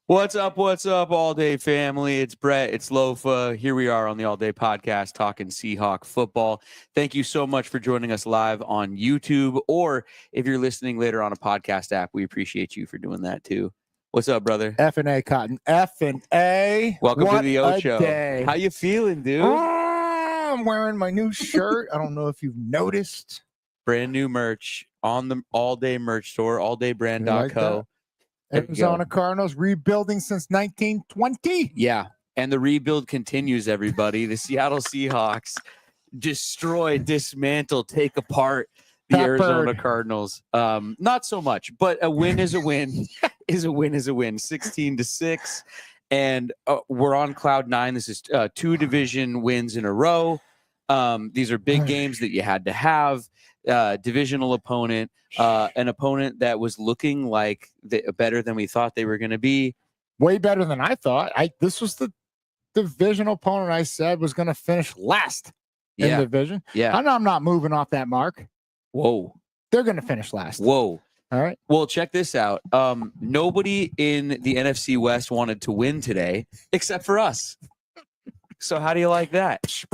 What's up, all day family? It's Brett, it's Lofa. Here we are on the All Day Podcast talking Seahawk football. Thank you so much for joining us live on YouTube, or if you're listening later on a podcast app, we appreciate you for doing that too. What's up, brother? F&A Cotton. F&A. Welcome to the Ocho. Day. How you feeling, dude? I'm wearing my new shirt. I don't know if you've noticed. Brand new merch on the All Day merch store, alldaybrand.co. Arizona Cardinals rebuilding since 1920. Yeah, and the rebuild continues, everybody. The Seattle Seahawks destroy, dismantle, take apart the Arizona Cardinals. Not so much, but a win is a win. is a win. 16-6. And we're on cloud 9. This is 2 division wins in a row. These are big games that you had to have. Divisional opponent, an opponent that was looking like better than we thought they were going to be. Way better than I thought. This was the divisional opponent I said was going to finish last in the division. Yeah. I'm not moving off that mark. Whoa. They're going to finish last. Whoa. All right. Well, check this out. Nobody in the NFC West wanted to win today except for us. So how do you like that?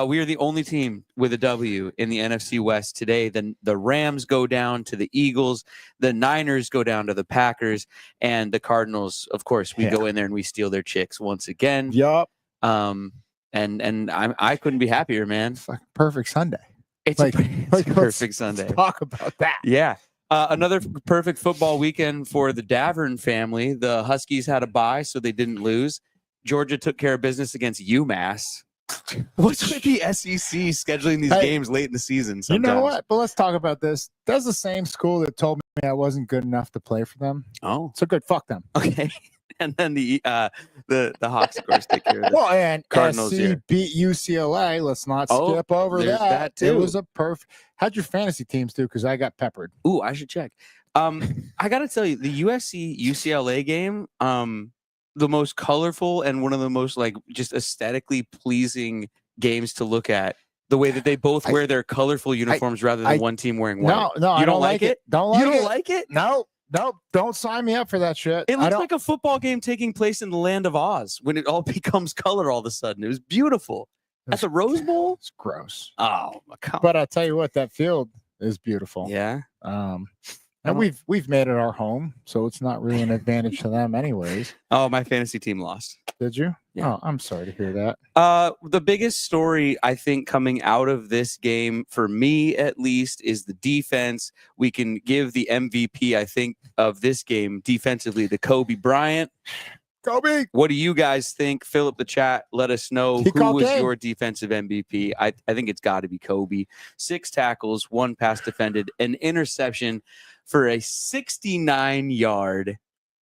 We are the only team with a W in the NFC West today. Then the Rams go down to the Eagles, the Niners go down to the Packers, and the Cardinals, of course, we go in there and we steal their chicks once again. Yup. And I couldn't be happier, man. It's like perfect Sunday. It's a perfect Sunday. Let's talk about that. Yeah. Another perfect football weekend for the Davern family. The Huskies had a bye, so they didn't lose. Georgia took care of business against UMass. What's with the SEC scheduling these games late in the season sometimes? You know what? But let's talk about this. That's the same school that told me I wasn't good enough to play for them. Oh. So good. Fuck them. Okay. And then the Hawks, of course, take care of Well, and Cardinals SC beat UCLA. Let's not skip over that. Too. It was a perfect. How'd your fantasy teams do? Because I got peppered. Ooh, I should check. I got to tell you, the USC-UCLA game, the most colorful and one of the most just aesthetically pleasing games to look at. The way that they both wear their colorful uniforms rather than one team wearing white. No, you don't like it. Don't like you it. don't like it? No, don't sign me up for that shit. It looks like a football game taking place in the land of Oz when it all becomes color all of a sudden. It was beautiful. At the Rose Bowl? It's gross. Oh, my God. But I'll tell you what, that field is beautiful. Yeah. And we've made it our home, so it's not really an advantage to them anyways. Oh, my fantasy team lost. Did you? Yeah. Oh, I'm sorry to hear that. The biggest story, I think, coming out of this game, for me at least, is the defense. We can give the MVP, I think, of this game defensively to Kobe Bryant. Kobe! What do you guys think? Fill up the chat. Let us know who was your defensive MVP. I think it's got to be Kobe. 6 tackles, 1 pass defended, an interception for a 69-yard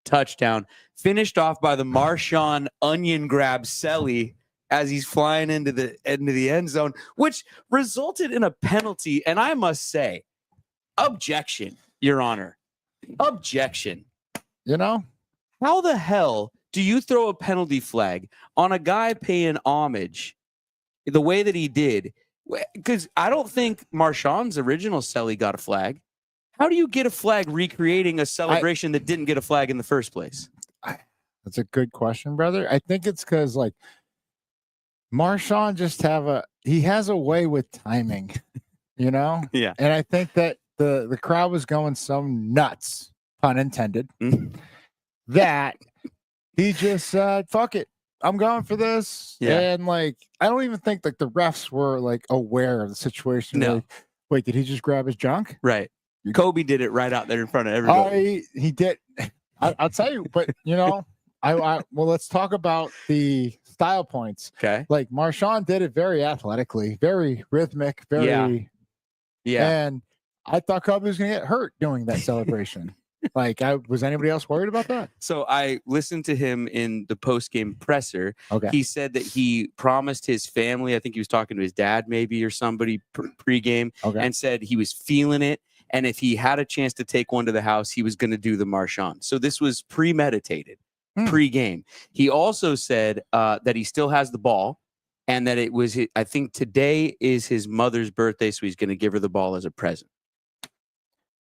touchdown, finished off by the Marshawn onion grab Selly as he's flying into the end zone, which resulted in a penalty. And I must say, objection, Your Honor. Objection. You know? How the hell do you throw a penalty flag on a guy paying homage the way that he did? Because I don't think Marshawn's original Selly got a flag. How do you get a flag recreating a celebration that didn't get a flag in the first place? That's a good question, brother. I think it's because Marshawn just he has a way with timing, you know? Yeah. And I think that the crowd was going so nuts, pun intended, that he just said, fuck it. I'm going for this. Yeah. And I don't even think the refs were aware of the situation. No. Wait, did he just grab his junk? Right. Kobe did it right out there in front of everybody. He did. I'll tell you, but well, let's talk about the style points. Okay. Marshawn did it very athletically, very rhythmic, Yeah. And I thought Kobe was going to get hurt doing that celebration. Was anybody else worried about that? So I listened to him in the post-game presser. Okay. He said that he promised his family, I think he was talking to his dad maybe or somebody pre-game, and said he was feeling it. And if he had a chance to take one to the house, he was going to do the Marshawn. So this was premeditated, pre-game. He also said that he still has the ball and that it was, I think today is his mother's birthday, so he's going to give her the ball as a present.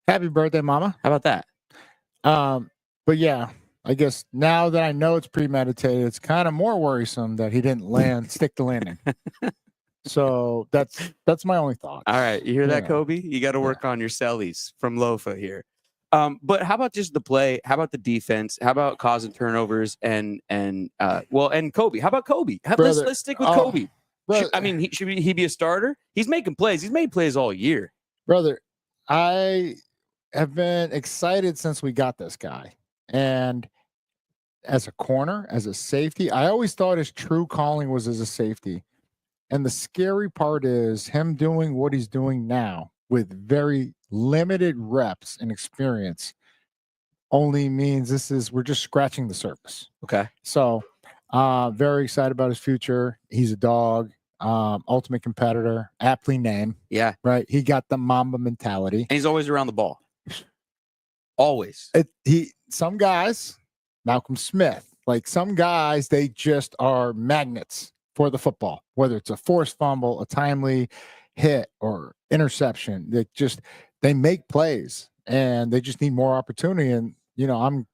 Happy birthday, Mama. How about that? But yeah, I guess now that I know it's premeditated, it's kind of more worrisome that he didn't stick the landing. So that's my only thought. All right, you hear that, Kobe? You got to work on your sellies from Lofa here. But how about just the play? How about the defense? How about causing turnovers and Kobe? How about Kobe? Let's stick with Kobe. Should he be a starter? He's making plays. He's made plays all year. Brother, I have been excited since we got this guy. And as a corner, as a safety, I always thought his true calling was as a safety. And the scary part is him doing what he's doing now with very limited reps and experience only means we're just scratching the surface. Okay. So very excited about his future. He's a dog, ultimate competitor, aptly named. Yeah. Right. He got the Mamba mentality. And he's always around the ball. Always. Some guys, Malcolm Smith, like some guys, they just are magnets for the football, whether it's a forced fumble, a timely hit, or interception. They make plays and they just need more opportunity. And, I'm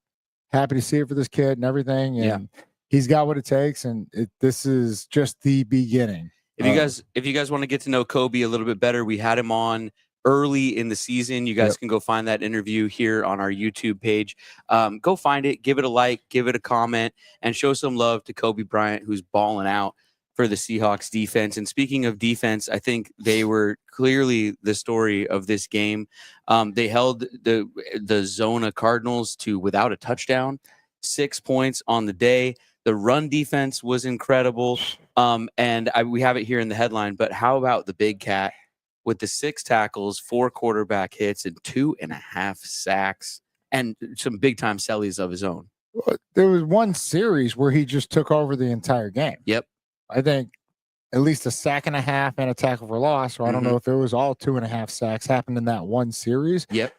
happy to see it for this kid and everything. And he's got what it takes. And this is just the beginning. If you guys want to get to know Kobe a little bit better, we had him on early in the season. You guys can go find that interview here on our YouTube page. Go find it, give it a like, give it a comment, and show some love to Kobe Bryant, who's balling out for the Seahawks defense. And speaking of defense, I think they were clearly the story of this game. They held the Zona Cardinals to without a touchdown, 6 points on the day. The run defense was incredible. We have it here in the headline, but how about the big cat with the 6 tackles, 4 quarterback hits, and 2.5 sacks, and some big time sellies of his own? There was one series where he just took over the entire game. Yep. I think at least a sack and a half and a tackle for loss, or I don't know if it was all 2.5 sacks happened in that one series. Yep.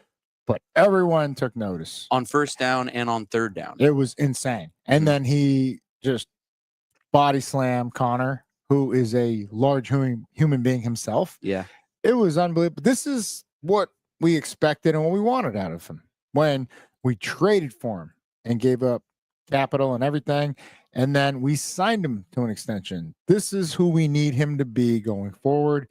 But everyone took notice. On first down and on third down. It was insane. And then he just body slammed Connor, who is a large human being himself. Yeah. It was unbelievable. This is what we expected and what we wanted out of him when we traded for him and gave up capital and everything. And then we signed him to an extension. This is who we need him to be going forward.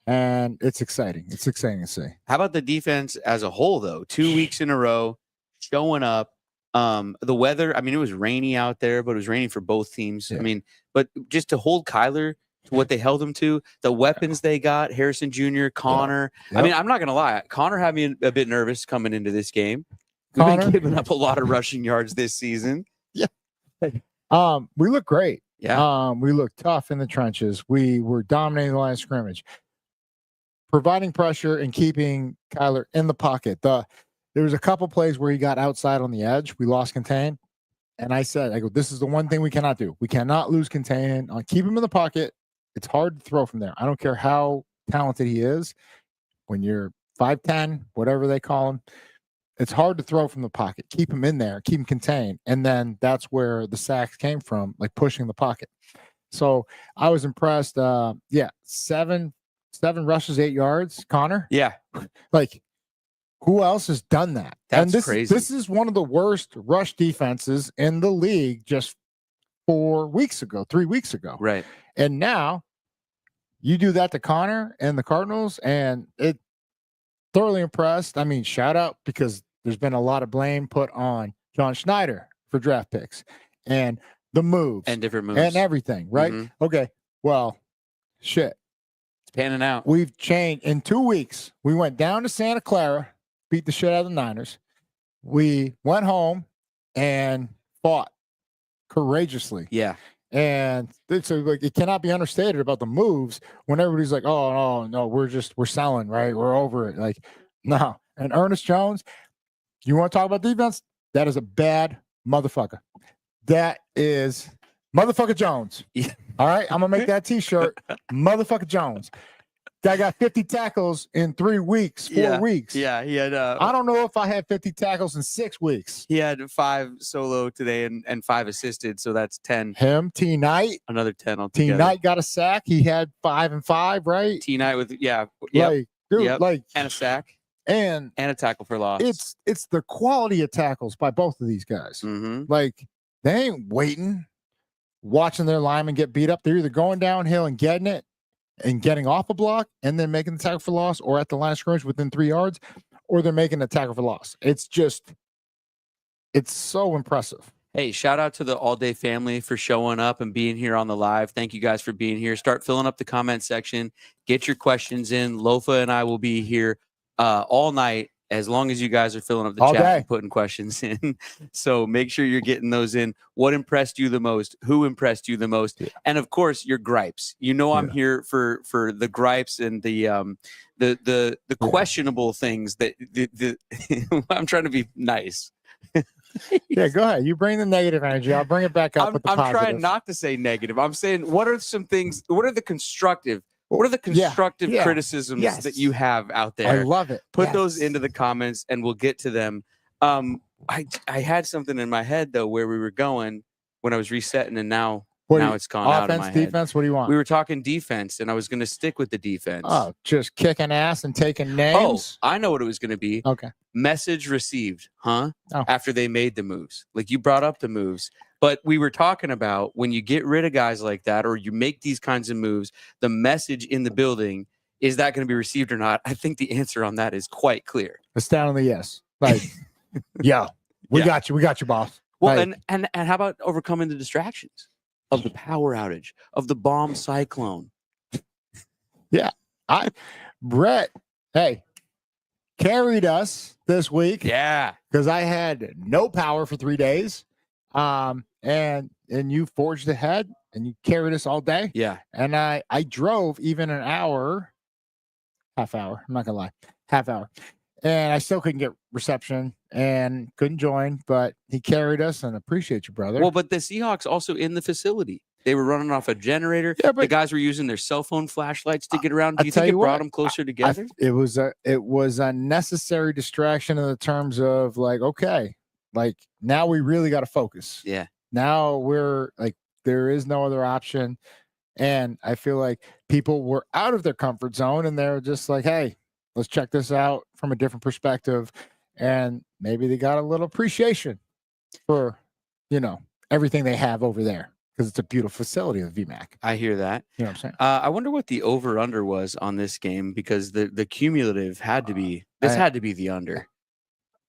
And it's exciting. It's exciting to see. How about the defense as a whole, though? 2 weeks in a row, showing up. The weather, it was rainy out there, but it was raining for both teams. Yeah. But just to hold Kyler to what they held him to, the weapons they got, Harrison Jr., Connor. Yep. I'm not going to lie. Connor had me a bit nervous coming into this game. We've been giving up a lot of rushing yards this season. Yeah. We look great. Yeah. We look tough in the trenches. We were dominating the line of scrimmage, providing pressure and keeping Kyler in the pocket. There was a couple plays where he got outside on the edge. We lost contain. And I go, this is the one thing we cannot do. We cannot lose contain. Keep him in the pocket. It's hard to throw from there. I don't care how talented he is. When you're 5'10", whatever they call him, it's hard to throw from the pocket. Keep him in there. Keep him contained. And then that's where the sacks came from, like pushing the pocket. So I was impressed. 7 rushes, 8 yards. Connor? Yeah. Who else has done that? That's crazy. This is one of the worst rush defenses in the league just 3 weeks ago. Right. And now you do that to Connor and the Cardinals, and it thoroughly impressed. Shout out, because there's been a lot of blame put on John Schneider for draft picks and the moves and different moves and everything. Right. Mm-hmm. Okay. Well, shit. It's panning out. We've changed in 2 weeks. We went down to Santa Clara, beat the shit out of the Niners. We went home and fought courageously. Yeah. And so it cannot be understated about the moves when everybody's like, oh, no, we're selling, right? We're over it. No. And Ernest Jones, you want to talk about defense? That is a bad motherfucker. That is motherfucker Jones. Yeah. All right. I'm going to make that t-shirt. Motherfucker Jones. Guy got 50 tackles in 3 weeks, 4 weeks. Yeah, he had. I don't know if I had 50 tackles in 6 weeks. He had 5 solo today and 5 assisted, so that's 10. Him, T Knight, another 10 altogether. T Knight got a sack. He had 5 and 5, right? T Knight with and a sack. and a tackle for loss. It's the quality of tackles by both of these guys. Like, they ain't waiting, watching their linemen get beat up. They're either going downhill and getting it and getting off a block and then making the tackle for loss, or at the line of scrimmage within 3 yards, or they're making a tackle for loss. It's so impressive. Hey, shout out to the All Day family for showing up and being here on the live. Thank you guys for being here. Start filling up the comment section. Get your questions in. Lofa and I will be here all night, as long as you guys are filling up the chat and putting questions in. So make sure you're getting those in. What impressed you the most? Who impressed you the most? Yeah. And of course, your gripes. You know, I'm here for the gripes and the questionable things that I'm trying to be nice. Yeah, go ahead. You bring the negative energy. I'll bring it back up with the positive. I'm trying not to say negative. I'm saying, what are some things? What are the constructive criticisms that you have out there? I love it. Put those into the comments and we'll get to them. I had something in my head though where we were going when I was resetting, and now it's gone out of my head. Defense, what do you want? We were talking defense, and I was going to stick with the defense. Oh, just kicking ass and taking names? Oh, I know what it was going to be. Okay. Message received, huh? Oh. After they made the moves. Like, you brought up the moves. But we were talking about when you get rid of guys like that, or you make these kinds of moves, the message in the building, is that going to be received or not? I think the answer on that is quite clear. Astoundingly yes. Like, we got you. We got you, boss. Well, like, and how about overcoming the distractions of the power outage, of the bomb cyclone? Yeah. Brett, hey, carried us this week. Yeah. Because I had no power for 3 days. And you forged ahead and you carried us all day. Yeah. And I drove even an hour, half hour. I'm not gonna lie, half hour. And I still couldn't get reception and couldn't join, but he carried us, and appreciate you, brother. Well, but the Seahawks also in the facility. They were running off a generator. Yeah, but the guys were using their cell phone flashlights to get around. Do you think it brought them closer together? It was a necessary distraction in the terms of, like, okay, like, now we really got to focus. Yeah. Now we're like, there is no other option. And I feel like people were out of their comfort zone, and they're just like, hey, let's check this out from a different perspective. And maybe they got a little appreciation for, everything they have over there, because it's a beautiful facility of VMAC. I hear that. You know what I'm saying? I wonder what the over-under was on this game, because the cumulative had to be, had to be the under,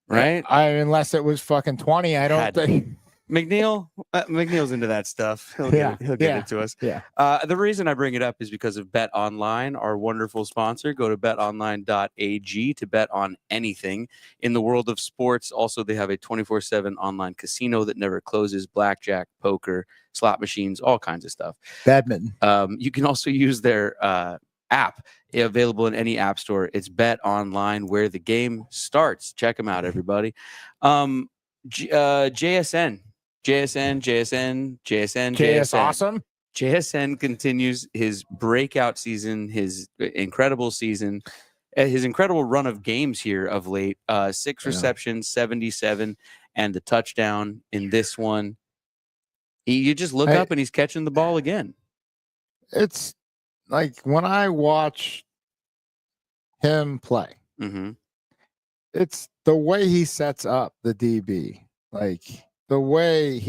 right? Unless it was fucking 20, I don't think. McNeil's into that stuff. He'll get it to us. Yeah. The reason I bring it up is because of Bet Online, our wonderful sponsor. Go to betonline.ag to bet on anything in the world of sports. Also, they have a 24/7 online casino that never closes, blackjack, poker, slot machines, all kinds of stuff. Badminton. You can also use their app, available in any app store. It's Bet Online, where the game starts. Check them out, everybody. JSN awesome. JSN continues his breakout season, his incredible season, his incredible run of games here of late. 6 receptions, 77, and the touchdown in this one. You just look up and he's catching the ball again. It's like, when I watch him play, it's the way he sets up the DB, like the way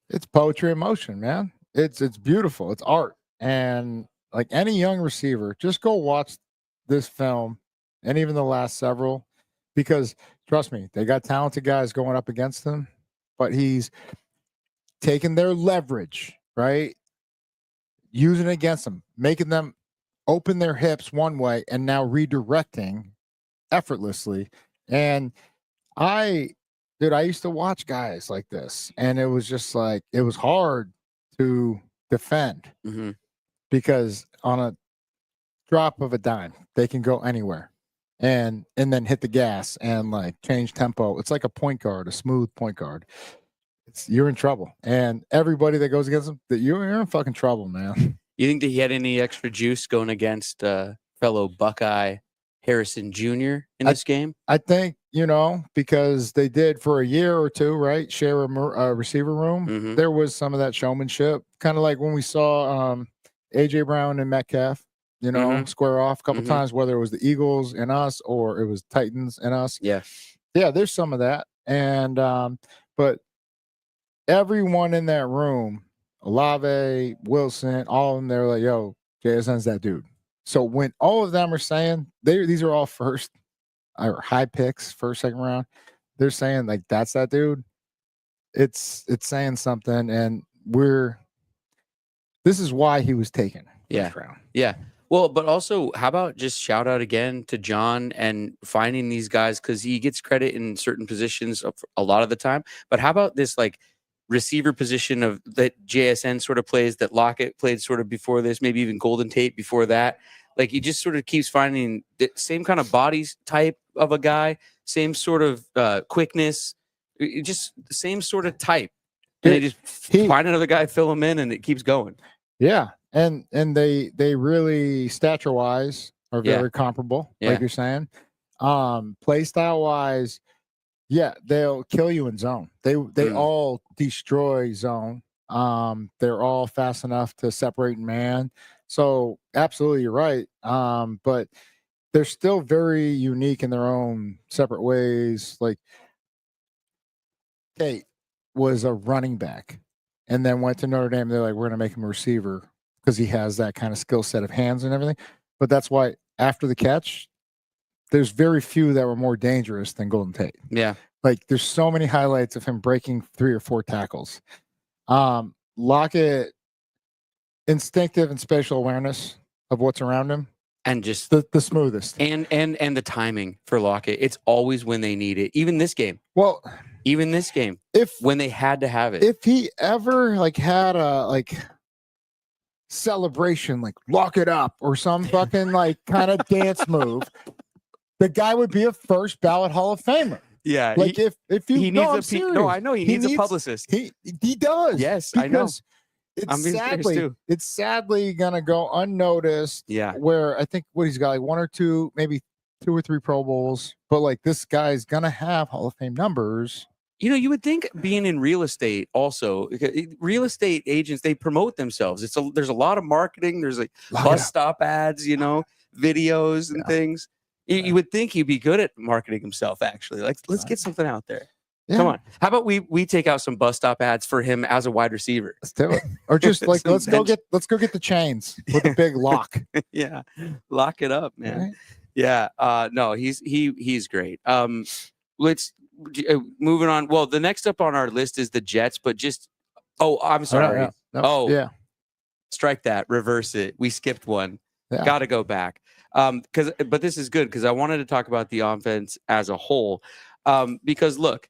it's poetry in motion, man. It's beautiful. It's art. And like any young receiver, just go watch this film and even the last several, because trust me, they got talented guys going up against them, but he's taking their leverage, right? Using it against them, making them open their hips one way and now redirecting effortlessly. And I used to watch guys like this, and it was just like, it was hard to defend because on a drop of a dime, they can go anywhere and then hit the gas and like change tempo. It's like a point guard, a smooth point guard. You're in trouble. And everybody that goes against them, that you're in fucking trouble, man. You think that he had any extra juice going against fellow Buckeye Harrison Jr. in this game? I think, because they did for a year or two, right? Share a receiver room. There was some of that showmanship, kind of like when we saw AJ Brown and Metcalf square off a couple times, whether it was the Eagles and us or it was Titans and us. Yeah. Yeah, there's some of that. And but everyone in that room, Olave, Wilson, all of them, they're like, yo, JSN's that dude. So when all of them are saying these are all first or high picks, first, second round, they're saying like that's that dude. It's saying something, and this is why he was taken. Yeah. Yeah. Well, but also, how about just shout out again to John and finding these guys, because he gets credit in certain positions a lot of the time. But how about this like receiver position of that JSN sort of plays, that Lockett played sort of before this, maybe even Golden Tate before that. Like he just sort of keeps finding the same kind of body type of a guy, same sort of quickness, just the same sort of type. And they just find another guy, fill him in, and it keeps going. Yeah. And they really stature wise are very comparable, like you're saying. Play style wise, yeah, they'll kill you in zone. They all destroy zone. They're all fast enough to separate man. So absolutely, you're right. But they're still very unique in their own separate ways. Like Tate was a running back, and then went to Notre Dame. They're like, we're gonna make him a receiver because he has that kind of skill set of hands and everything. But that's why after the catch, there's very few that were more dangerous than Golden Tate. Yeah. Like there's so many highlights of him breaking 3 or 4 tackles. Lockett, instinctive and spatial awareness of what's around him. And just the smoothest. And the timing for Lockett. It's always when they need it. Even this game. Well, even this game. When they had to have it. If he ever like had a celebration, like lock it up or some fucking like kind of dance move, the guy would be a first ballot Hall of Famer. Yeah, like if you he needs I know he needs a publicist. He does. Yes, I know. It's sadly gonna go unnoticed. Yeah, where I think what he's got like 1 or 2, maybe 2 or 3 Pro Bowls, but like this guy's gonna have Hall of Fame numbers. You would think being in real estate also, real estate agents, they promote themselves. There's a lot of marketing. There's like bus stop ads, videos and things. You would think he'd be good at marketing himself, actually. Like, let's get something out there. Yeah. Come on. How about we take out some bus stop ads for him as a wide receiver? Let's do it. Or just like let's go get the chains with a big lock. Yeah. Lock it up, man. Right? Yeah. No, he's great. Let's moving on. Well, the next up on our list is the Jets, but I'm sorry. Strike that, reverse it. We skipped one. Yeah. Got to go back. But this is good because I wanted to talk about the offense as a whole. Because look,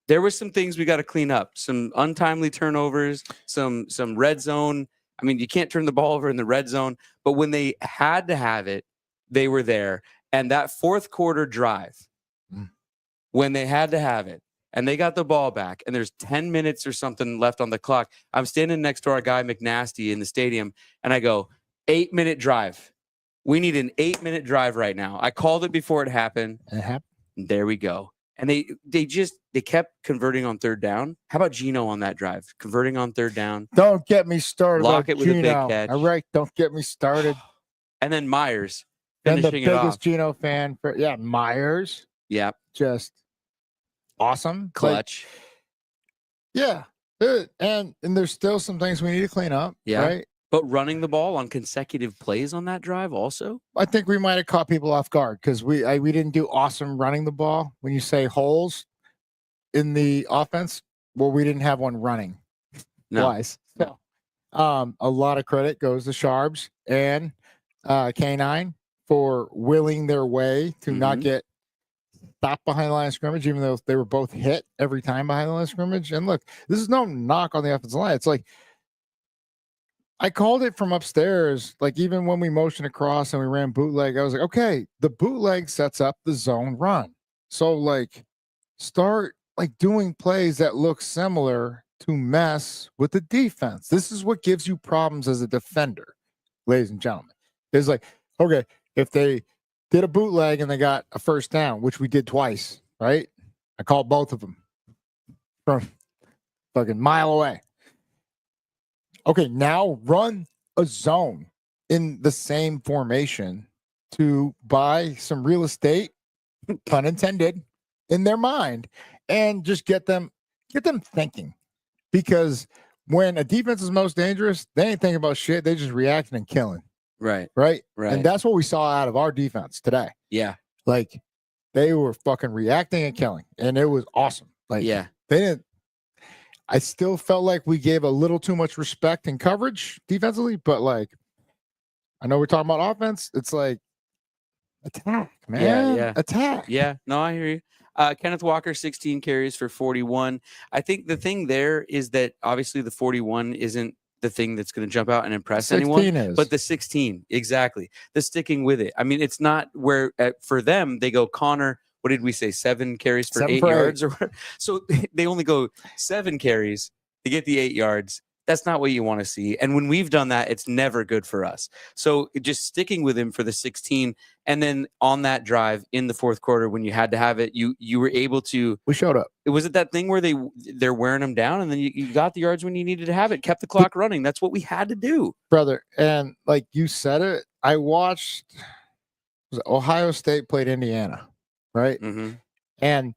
there was some things we got to clean up, some untimely turnovers, some red zone. I mean, you can't turn the ball over in the red zone, but when they had to have it, they were there. And that fourth quarter drive, when they had to have it, and they got the ball back, and there's 10 minutes or something left on the clock. I'm standing next to our guy McNasty in the stadium, and I go, 8-minute drive. We need an 8-minute drive right now. I called it before it happened. It happened. There we go. And they kept converting on third down. How about Geno on that drive? Converting on third down. Don't get me started. Lock it with a big catch. All right, don't get me started. And then Myers finishing it off. The biggest Geno fan Myers. Yeah. Just awesome. Clutch. Like, yeah. And there's still some things we need to clean up. Yeah. Right. But running the ball on consecutive plays on that drive also? I think we might have caught people off guard because we didn't do awesome running the ball. When you say holes in the offense, well, we didn't have one running. Wise. So, a lot of credit goes to Sharps and K9 for willing their way to not get stopped behind the line of scrimmage, even though they were both hit every time behind the line of scrimmage. And look, this is no knock on the offensive line. It's like, I called it from upstairs. Like even when we motioned across and we ran bootleg, I was like, okay, the bootleg sets up the zone run. So like start like doing plays that look similar to mess with the defense. This is what gives you problems as a defender, ladies and gentlemen. It's like, okay, if they did a bootleg and they got a first down, which we did twice, right? I called both of them from fucking mile away. Okay, now run a zone. in the same formation to buy some real estate, pun intended, in their mind, and just get them thinking. Because when a defense is most dangerous, they ain't thinking about shit. They just reacting and killing. Right. Right. Right. And that's what we saw out of our defense today. Yeah. Like they were fucking reacting and killing, and it was awesome. Like yeah. They didn't. I still felt like we gave a little too much respect and coverage defensively, but like, I know we're talking about offense. It's like attack, man. Yeah. Attack. Yeah. No, I hear you. Kenneth Walker, 16 carries for 41. I think the thing there is that obviously the 41 isn't the thing that's going to jump out and impress anyone, but the 16, exactly. The sticking with it. I mean, it's not where for them, they go, Connor, what did we say? 7 carries for 8 yards or whatever. So they only go 7 carries to get the 8 yards. That's not what you want to see. And when we've done that, it's never good for us. So just sticking with him for the 16. And then on that drive in the fourth quarter, when you had to have it, you were able to. We showed up. Was it that thing where they're wearing them down and then you got the yards when you needed to have it, kept the clock running? That's what we had to do. Brother. And like you said it, I watched Ohio State played Indiana, right? Mm-hmm. And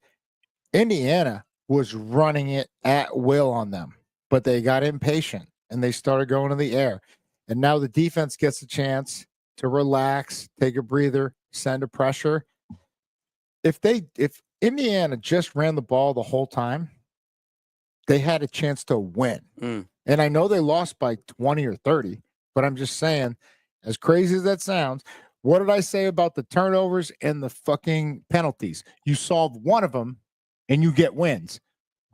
Indiana was running it at will on them. But they got impatient and they started going to the air. And now the defense gets a chance to relax, take a breather, send a pressure. If Indiana just ran the ball the whole time, they had a chance to win. And I know they lost by 20 or 30, but I'm just saying, as crazy as that sounds, what did I say about the turnovers and the fucking penalties? You solve one of them and you get wins.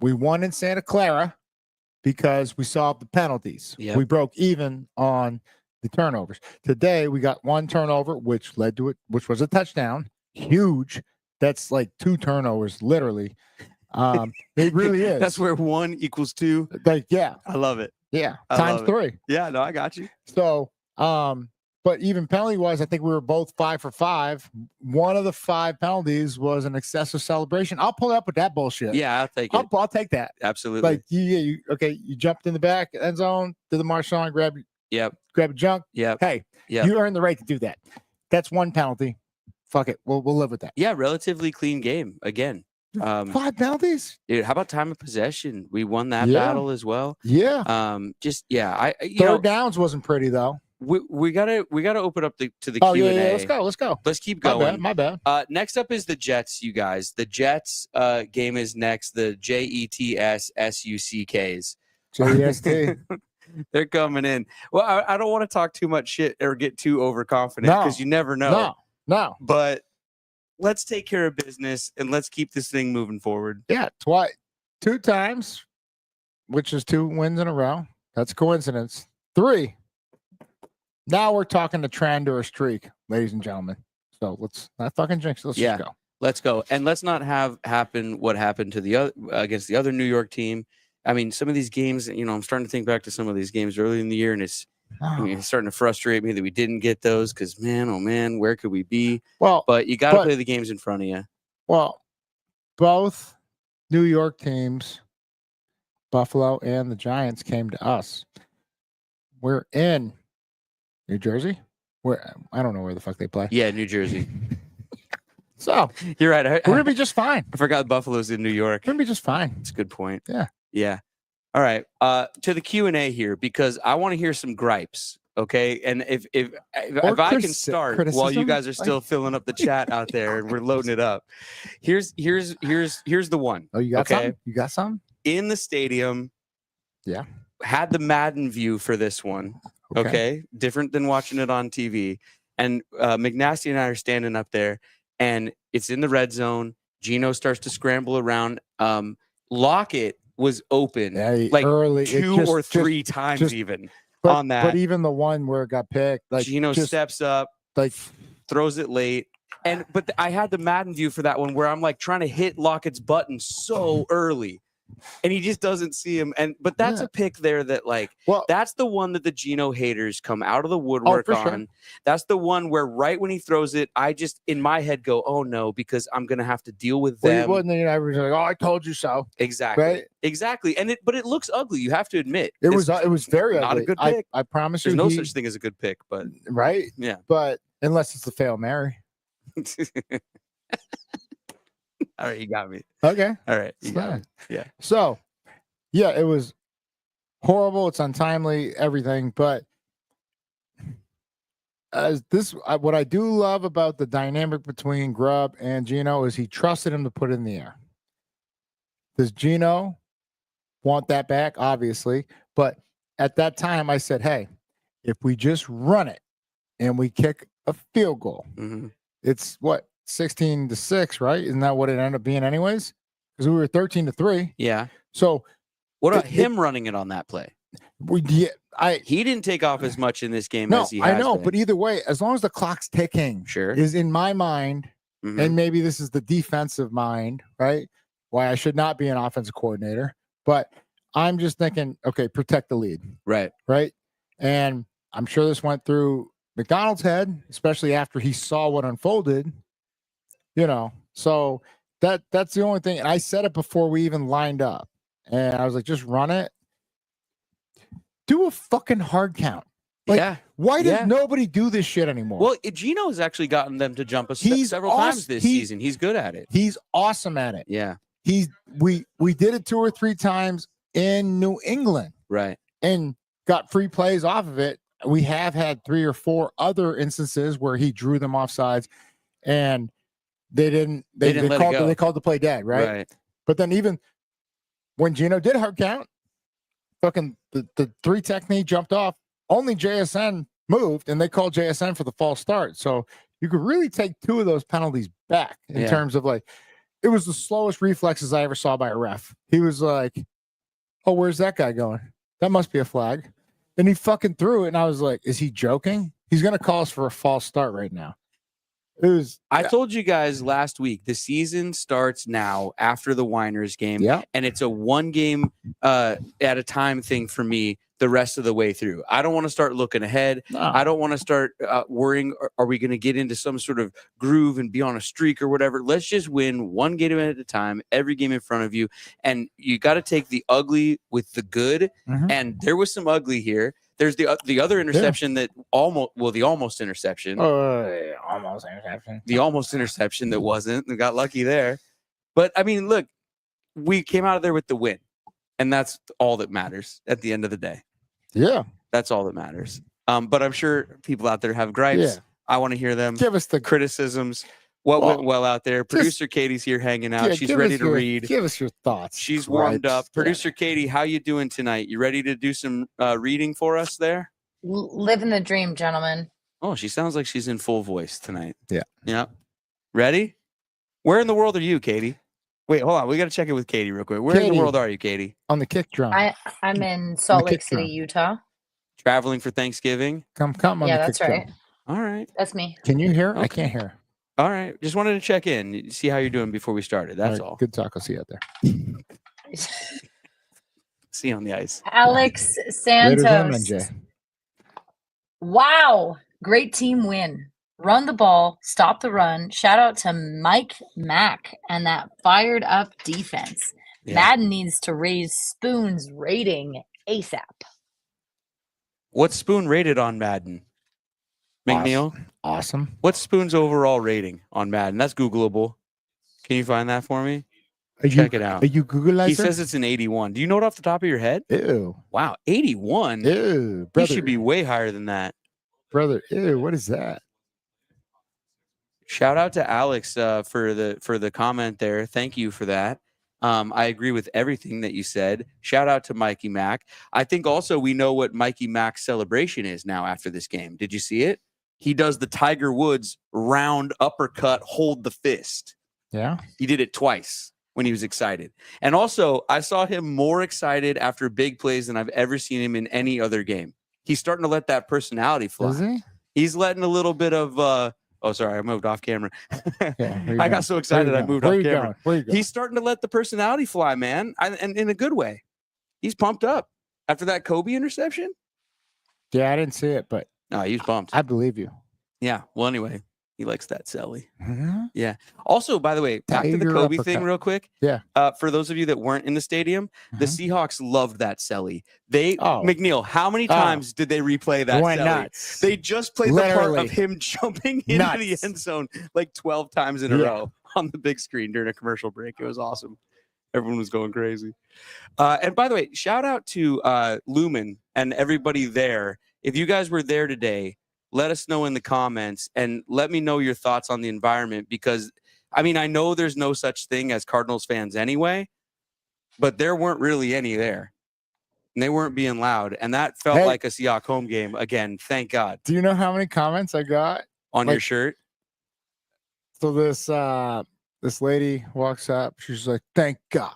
We won in Santa Clara because we solved the penalties. Yep. We broke even on the turnovers. Today, we got 1 turnover, which led to it, which was a touchdown. Huge. That's like 2 turnovers, literally. It really is. That's where 1 equals 2. Like, yeah. I love it. Yeah. Times 3. Yeah, no, I got you. So, but even penalty-wise, I think we were both 5 for 5. One of the 5 penalties was an excessive celebration. I'll pull up with that bullshit. Yeah, I'll take it. I'll take that. Absolutely. Like, you jumped in the back end zone, did the Marshawn, grab a junk. Yep. Hey, you earned the right to do that. That's 1 penalty. Fuck it. We'll live with that. Yeah, relatively clean game again. 5 penalties? Dude, how about time of possession? We won that battle as well. Yeah. Third downs wasn't pretty though. We gotta open up to the Q&A. Yeah, let's go. Let's keep going. My bad. Next up is the Jets, you guys. The Jets game is next. The JETSSUCKs. JEST. They're coming in. Well, I don't want to talk too much shit or get too overconfident because you never know. No. But let's take care of business and let's keep this thing moving forward. Yeah, 2 times, which is 2 wins in a row. That's a coincidence. 3. Now we're talking a trend or a streak, ladies and gentlemen. So let's not fucking jinx. Let's just go. Let's go. And let's not have happen what happened to the other against the other New York team. I mean, some of these games, I'm starting to think back to some of these games early in the year, and it's starting to frustrate me that we didn't get those because, man, oh, man, where could we be? Well, but you got to play the games in front of you. Well, both New York teams, Buffalo and the Giants, came to us. We're in New Jersey? I don't know where the fuck they play. Yeah, New Jersey. So you're right. We're gonna be just fine. I forgot Buffalo's in New York. We're gonna be just fine. That's a good point. Yeah. All right. To the Q&A here because I want to hear some gripes. Okay. And if I can start while you guys are still filling up the chat out there and we're loading it up. Here's the one. Oh, you got some? You got some? In the stadium. Yeah. Had the Madden view for this one. Okay. Different than watching it on TV. And McNasty and I are standing up there and it's in the red zone. Geno starts to scramble around. Lockett was open like early, 2 or 3 times even on that. But even the one where it got picked, like Geno steps up, like throws it late. But I had the Madden view for that one where I'm like trying to hit Lockett's button so early. and he just doesn't see him. But that's a pick there that that's the one that the Geno haters come out of the woodwork on. Sure. That's the one where right when he throws it, I just in my head go, oh no, because I'm gonna have to deal with them. Well, then everyone's like, oh, I told you so. Exactly. Right? Exactly. But it looks ugly. You have to admit it was very not ugly. A good pick. I promise you. There's no such thing as a good pick, but right. Yeah. But unless it's a fail Mary. All right, you got me. Okay. All right, you got me. Yeah. So, yeah, it was horrible. It's untimely, everything. But what I do love about the dynamic between Grubb and Geno is he trusted him to put it in the air. Does Geno want that back? Obviously. But at that time, I said, hey, if we just run it and we kick a field goal, it's what? 16-6, right? Isn't that what it ended up being anyways? Because we were 13-3. Yeah. So what about him running it on that play? He didn't take off as much in this game as he has. I know, been. But either way, as long as the clock's ticking, sure, is in my mind, and maybe this is the defensive mind, right? Why I should not be an offensive coordinator, but I'm just thinking, okay, protect the lead. Right. Right. And I'm sure this went through McDonald's head, especially after he saw what unfolded. So that's the only thing. And I said it before we even lined up. And I was like, just run it. Do a fucking hard count. Why does nobody do this shit anymore? Well, Geno has actually gotten them to jump several times this season. He's good at it. He's awesome at it. Yeah. We did it 2 or 3 times in New England. Right. And got free plays off of it. We have had 3 or 4 other instances where he drew them offsides and they called the play dead, right? But then even when Geno did hard count, fucking the 3 technique jumped off, only JSN moved and they called JSN for the false start. So you could really take 2 of those penalties back in terms of it was the slowest reflexes I ever saw by a ref. He was like, oh, where's that guy going? That must be a flag. Then he fucking threw it and I was like, is he joking? He's going to call us for a false start right now. I told you guys last week, the season starts now after the Winers game. Yeah. And it's a 1 game at a time thing for me the rest of the way through. I don't want to start looking ahead. No. I don't want to start worrying, are we going to get into some sort of groove and be on a streak or whatever? Let's just win 1 game at a time, every game in front of you. And you got to take the ugly with the good. And there was some ugly here. There's the other interception that the almost interception. The almost interception that wasn't. We got lucky there. But, I mean, look, we came out of there with the win. And that's all that matters at the end of the day. Yeah. That's all that matters. But I'm sure people out there have gripes. Yeah. I want to hear them. Give us the criticisms. What went well out there? Producer Katie's here hanging out. She's ready to read. Give us your thoughts. She's warmed up. Producer Katie, how you doing tonight? You ready to do some reading for us there? Living the dream, gentlemen. Oh, she sounds like she's in full voice tonight. Yeah. Yeah. Ready? Where in the world are you, Katie? Wait, hold on. We got to check it with Katie real quick. Where in the world are you, Katie? On the kick drum. I'm in Salt Lake City, Utah. Traveling for Thanksgiving? Come on the kick that's right. drum. All right. That's me. Can you hear? Okay. I can't hear. All right. Just wanted to check in, see how you're doing before we started. That's all. Good talk. I'll see you out there. See you on the ice. Alex Santos. Wow. Great team win. Run the ball, stop the run. Shout out to Mike Mack and that fired up defense. Yeah. Madden needs to raise Spoon's rating ASAP. What's Spoon rated on Madden? McNeil? Awesome. What's Spoon's overall rating on Madden? That's Googleable. Can you find that for me? Check it out. Are you Googleizer? He says it's an 81. Do you know it off the top of your head? Ew. Wow, 81? Ew. Brother. He should be way higher than that. Brother, ew, what is that? Shout out to Alex for the comment there. Thank you for that. I agree with everything that you said. Shout out to Mikey Mack. I think also we know what Mikey Mack's celebration is now after this game. Did you see it? He does the Tiger Woods round uppercut, hold the fist. Yeah. He did it twice when he was excited. And also, I saw him more excited after big plays than I've ever seen him in any other game. He's starting to let that personality fly. Is he? He's letting a little bit of Oh, sorry, I moved off camera. Yeah, I got so excited I moved off camera. Where you going? He's starting to let the personality fly, man, and in a good way. He's pumped up after that Kobe interception. Yeah, I didn't see it, but No, he was pumped. I believe you. Yeah. Well, anyway, he likes that Selly. Mm-hmm. Yeah. Also, by the way, back to the Tiger Kobe uppercut. thing real quick. Yeah. For those of you that weren't in the stadium, the Seahawks loved that Selly. Oh. McNeil, how many times did they replay that Went Selly? nuts. They just played the part Literally. of him jumping into the end zone like 12 times in a row on the big screen during a commercial break. It was awesome. Everyone was going crazy. And by the way, shout out to Lumen and everybody there. If you guys were there today, let us know in the comments and let me know your thoughts on the environment, because I mean, I know there's no such thing as Cardinals fans anyway, but there weren't really any there. And they weren't being loud. And that felt like a Seahawks home game again. Thank God. Do you know how many comments I got on your shirt? So this lady walks up. She's like, "Thank God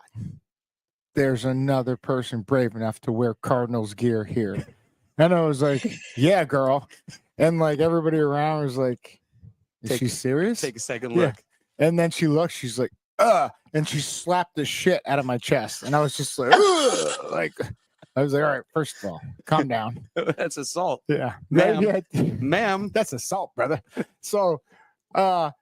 there's another person brave enough to wear Cardinals gear here." And I was like, "Yeah, girl." And like everybody around was like, "Is she serious?" Take a second look. And then she looked, she's like, and she slapped the shit out of my chest. And I was just like, ugh. Like, I was like, all right, first of all, calm down. That's assault. Yeah. Ma'am. Ma'am. That's assault, brother. So, I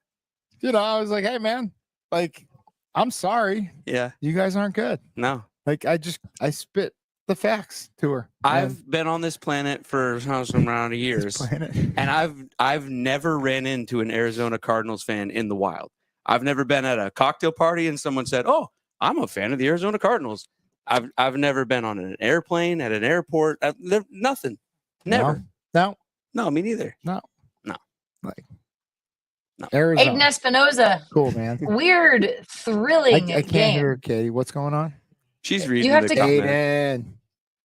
was like, hey, man, like, I'm sorry. Yeah. You guys aren't good. No. Like, I spit the facts to her. I've been on this planet for some round of years, and I've never ran into an Arizona Cardinals fan in the wild. I've never been at a cocktail party and someone said, "Oh, I'm a fan of the Arizona Cardinals." I've never been on an airplane, at an airport. Nothing. Never. No, me neither. No. Like, no. Arizona. Aiden Espinoza. Cool, man. Weird, thrilling I can't game. hear Katie. What's going on? She's reading. You have the to comment. Aiden.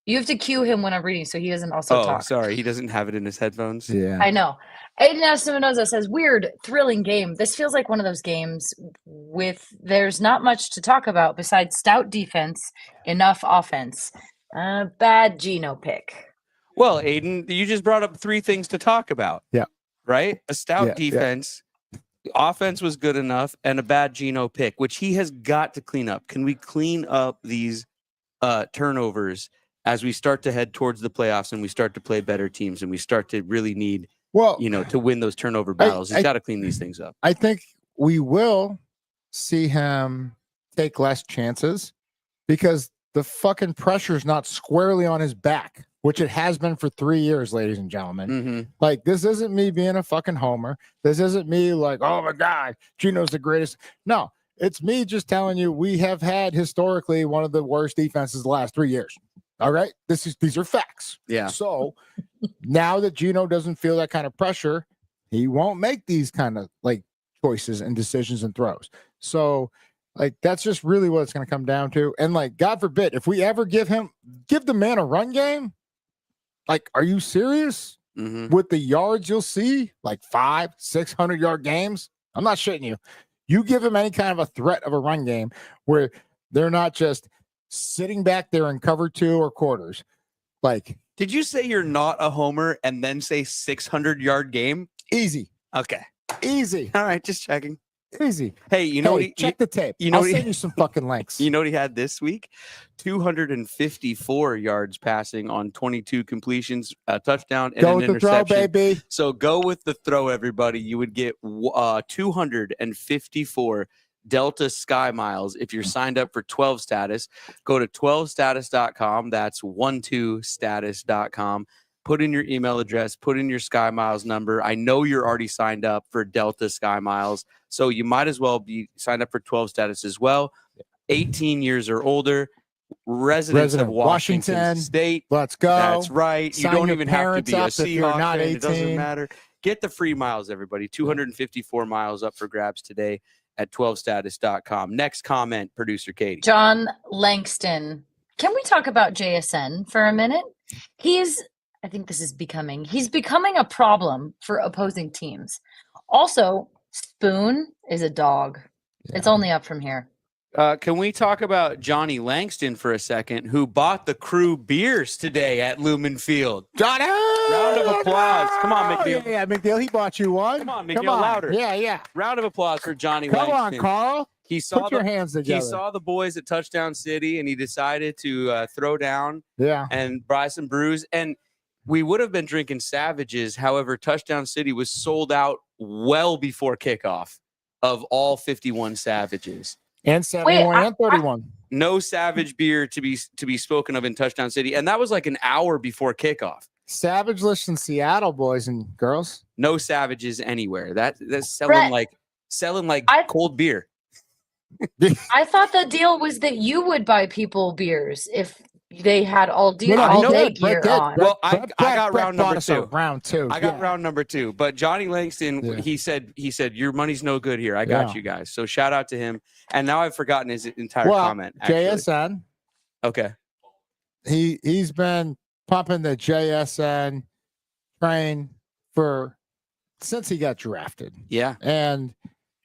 You have to cue him when I'm reading, so he doesn't also talk. Sorry, he doesn't have it in his headphones. Yeah, I know. Aiden Espinoza says, "Weird, thrilling game. This feels like one of those games with there's not much to talk about besides stout defense, enough offense. Bad Geno pick." Well, Aiden, you just brought up 3 things to talk about. Yeah. Right? A stout defense, offense was good enough, and a bad Geno pick, which he has got to clean up. Can we clean up these turnovers as we start to head towards the playoffs and we start to play better teams and we start to really need, to win those turnover battles? He's got to clean these things up. I think we will see him take less chances because the fucking pressure is not squarely on his back, which it has been for 3 years, ladies and gentlemen. Mm-hmm. Like, this isn't me being a fucking homer. This isn't me like, oh my God, Geno's the greatest. No, it's me just telling you we have had historically one of the worst defenses the last 3 years. All right. These are facts. Yeah. So now that Geno doesn't feel that kind of pressure, he won't make these kind of like choices and decisions and throws. So like, that's just really what it's going to come down to. And like, God forbid, if we ever give the man a run game, like, are you serious? Mm-hmm. With the yards you'll see, like 500-600 yard games? I'm not shitting you. You give him any kind of a threat of a run game where they're not just sitting back there in cover 2 or quarters. Like, did you say you're not a homer and then say 600-yard game? Easy. Okay. Easy. All right, just checking. Easy. Hey, check the tape. You know, I'll send you some fucking links. You know what he had this week? 254 yards passing on 22 completions, a touchdown, and go an with interception. The throw, baby. So go with the throw, everybody. You would get 254 Delta Sky Miles if you're signed up for 12 status. Go to 12status.com. That's 12status.com. Put in your email address, put in your Sky Miles number. I know you're already signed up for Delta Sky Miles, so you might as well be signed up for 12 status as well. 18 years or older, residents of Washington State. Let's go. That's right. Sign you don't your even have to be a parents up if you're Seahawks not fan. 18. It doesn't matter. Get the free miles, everybody. 254 miles up for grabs today at 12status.com. Next comment, producer Katie. John Langston. Can we talk about JSN for a minute? He's becoming a problem for opposing teams. Also, Spoon is a dog. Yeah. It's only up from here. Can we talk about Johnny Langston for a second, who bought the crew beers today at Lumen Field? Johnny! Round of applause. Come on, McNeil. Yeah, McNeil, he bought you one. Come on, McNeil, louder. Yeah. Round of applause for Johnny Come Langston. on, Carl. He saw Put your hands together. He saw the boys at Touchdown City, and he decided to throw down and buy some brews. And we would have been drinking Savages. However, Touchdown City was sold out well before kickoff of all 51 Savages. And 71 and 31. No Savage beer to be spoken of in Touchdown City. And that was like an hour before kickoff. Savage list in Seattle, boys and girls. No Savages anywhere. That's selling like cold beer. I thought the deal was that you would buy people beers if they had all day gear on. Well, I got round number two. Round two. I got round number two. But Johnny Langston, he said, your money's no good here. I got you guys. So shout out to him. And now I've forgotten his entire comment. Actually. JSN. Okay. He's been pumping the JSN train since he got drafted. Yeah. And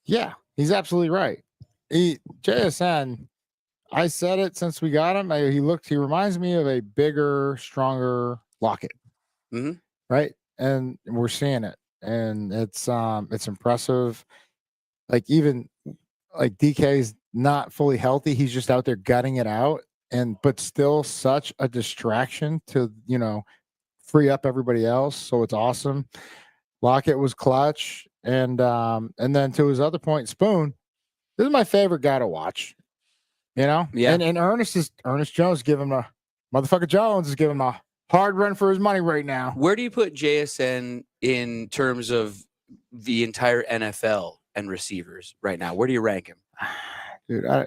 he's absolutely right. JSN, I said it since we got him. He reminds me of a bigger, stronger Lockett. Mm-hmm. Right. And we're seeing it. And it's impressive. Like even like DK's not fully healthy. He's just out there gutting it out. But still such a distraction to, free up everybody else. So it's awesome. Lockett was clutch. And then to his other point, Spoon, this is my favorite guy to watch. Yeah. And Ernest Jones Motherfucker Jones is giving him a hard run for his money right now. Where do you put JSN in terms of the entire NFL and receivers right now? Where do you rank him? Dude, I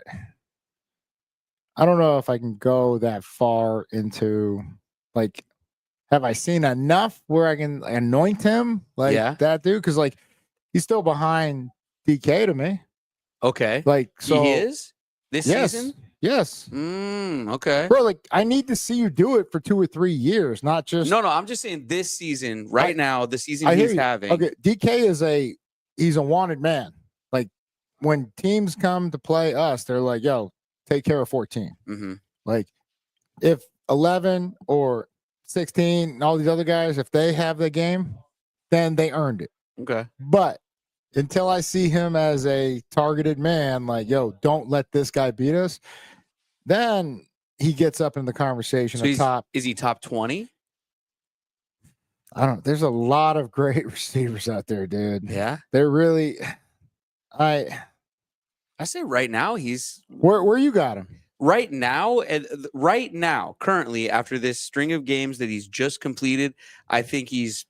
don't know if I can go that far into like, have I seen enough where I can anoint him like that dude? Because like he's still behind DK to me. Okay. Like so he is this season? Yes. Okay. Bro, like I need to see you do it for 2 or 3 years, not just No, I'm just saying this season, right now, the season he's having. Okay, DK he's a wanted man. Like when teams come to play us, they're like, yo, take care of 14. Mm-hmm. Like if 11 or 16 and all these other guys, if they have the game, then they earned it. Okay. But until I see him as a targeted man, like, yo, don't let this guy beat us, then he gets up in the conversation so of top. Is he top 20? I don't know. There's a lot of great receivers out there, dude. Yeah. They're really I say right now he's where you got him. Right now, currently, after this string of games that he's just completed, I think he's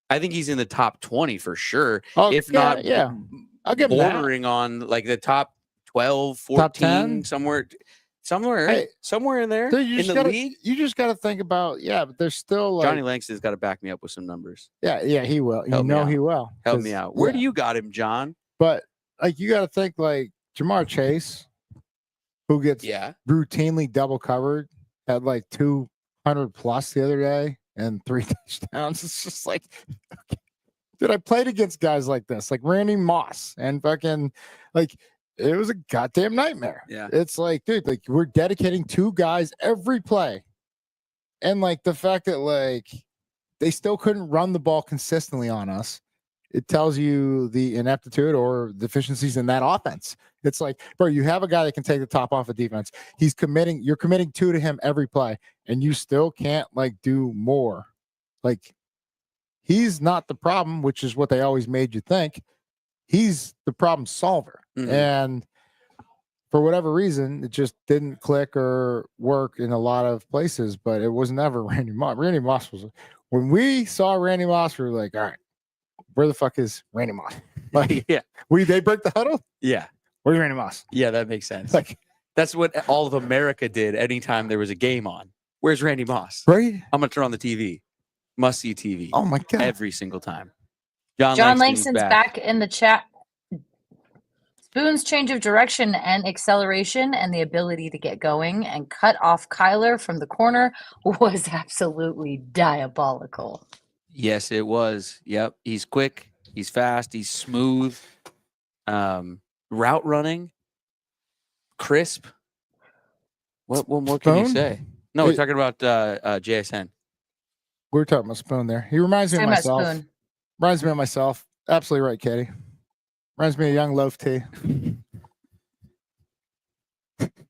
in the top 20 for sure. If not, I'll give him bordering on like the top 12, 14, top 10? somewhere in there Dude, in the league. You just got to think about, but there's still like, Jamar Langston's got to back me up with some numbers. Yeah, he will. He will. Help me out. Where do you got him, John? But like, you got to think like Jamar Chase, who gets routinely double covered, had like 200 plus the other day and 3 touchdowns. It's just like, dude, I played against guys like this, like Randy Moss and fucking like, it was a goddamn nightmare. Yeah. It's like, dude, like we're dedicating 2 guys every play. And like the fact that like they still couldn't run the ball consistently on us, it tells you the ineptitude or deficiencies in that offense. It's like, bro, you have a guy that can take the top off of defense. You're committing 2 to him every play, and you still can't like do more. Like he's not the problem, which is what they always made you think. He's the problem solver. Mm-hmm. And for whatever reason, it just didn't click or work in a lot of places, but it was never Randy Moss. Randy Moss was, when we saw Randy Moss, we were like, all right, where the fuck is Randy Moss? Like, they break the huddle? Yeah. Where's Randy Moss? Yeah, that makes sense. Like, that's what all of America did anytime there was a game on. Where's Randy Moss? Right? I'm going to turn on the TV. Must see TV. Oh, my God. Every single time. John Langston's back in the chat. Spoon's change of direction and acceleration and the ability to get going and cut off Kyler from the corner was absolutely diabolical. Yes, it was. Yep. He's quick. He's fast. He's smooth. Route running. Crisp. What more can you Spoon? say? No, we're talking about JSN. We were talking about Spoon there. He reminds me of Talking about myself. Spoon. Reminds me of myself. Absolutely right, Katie. Reminds me of young Loaf T.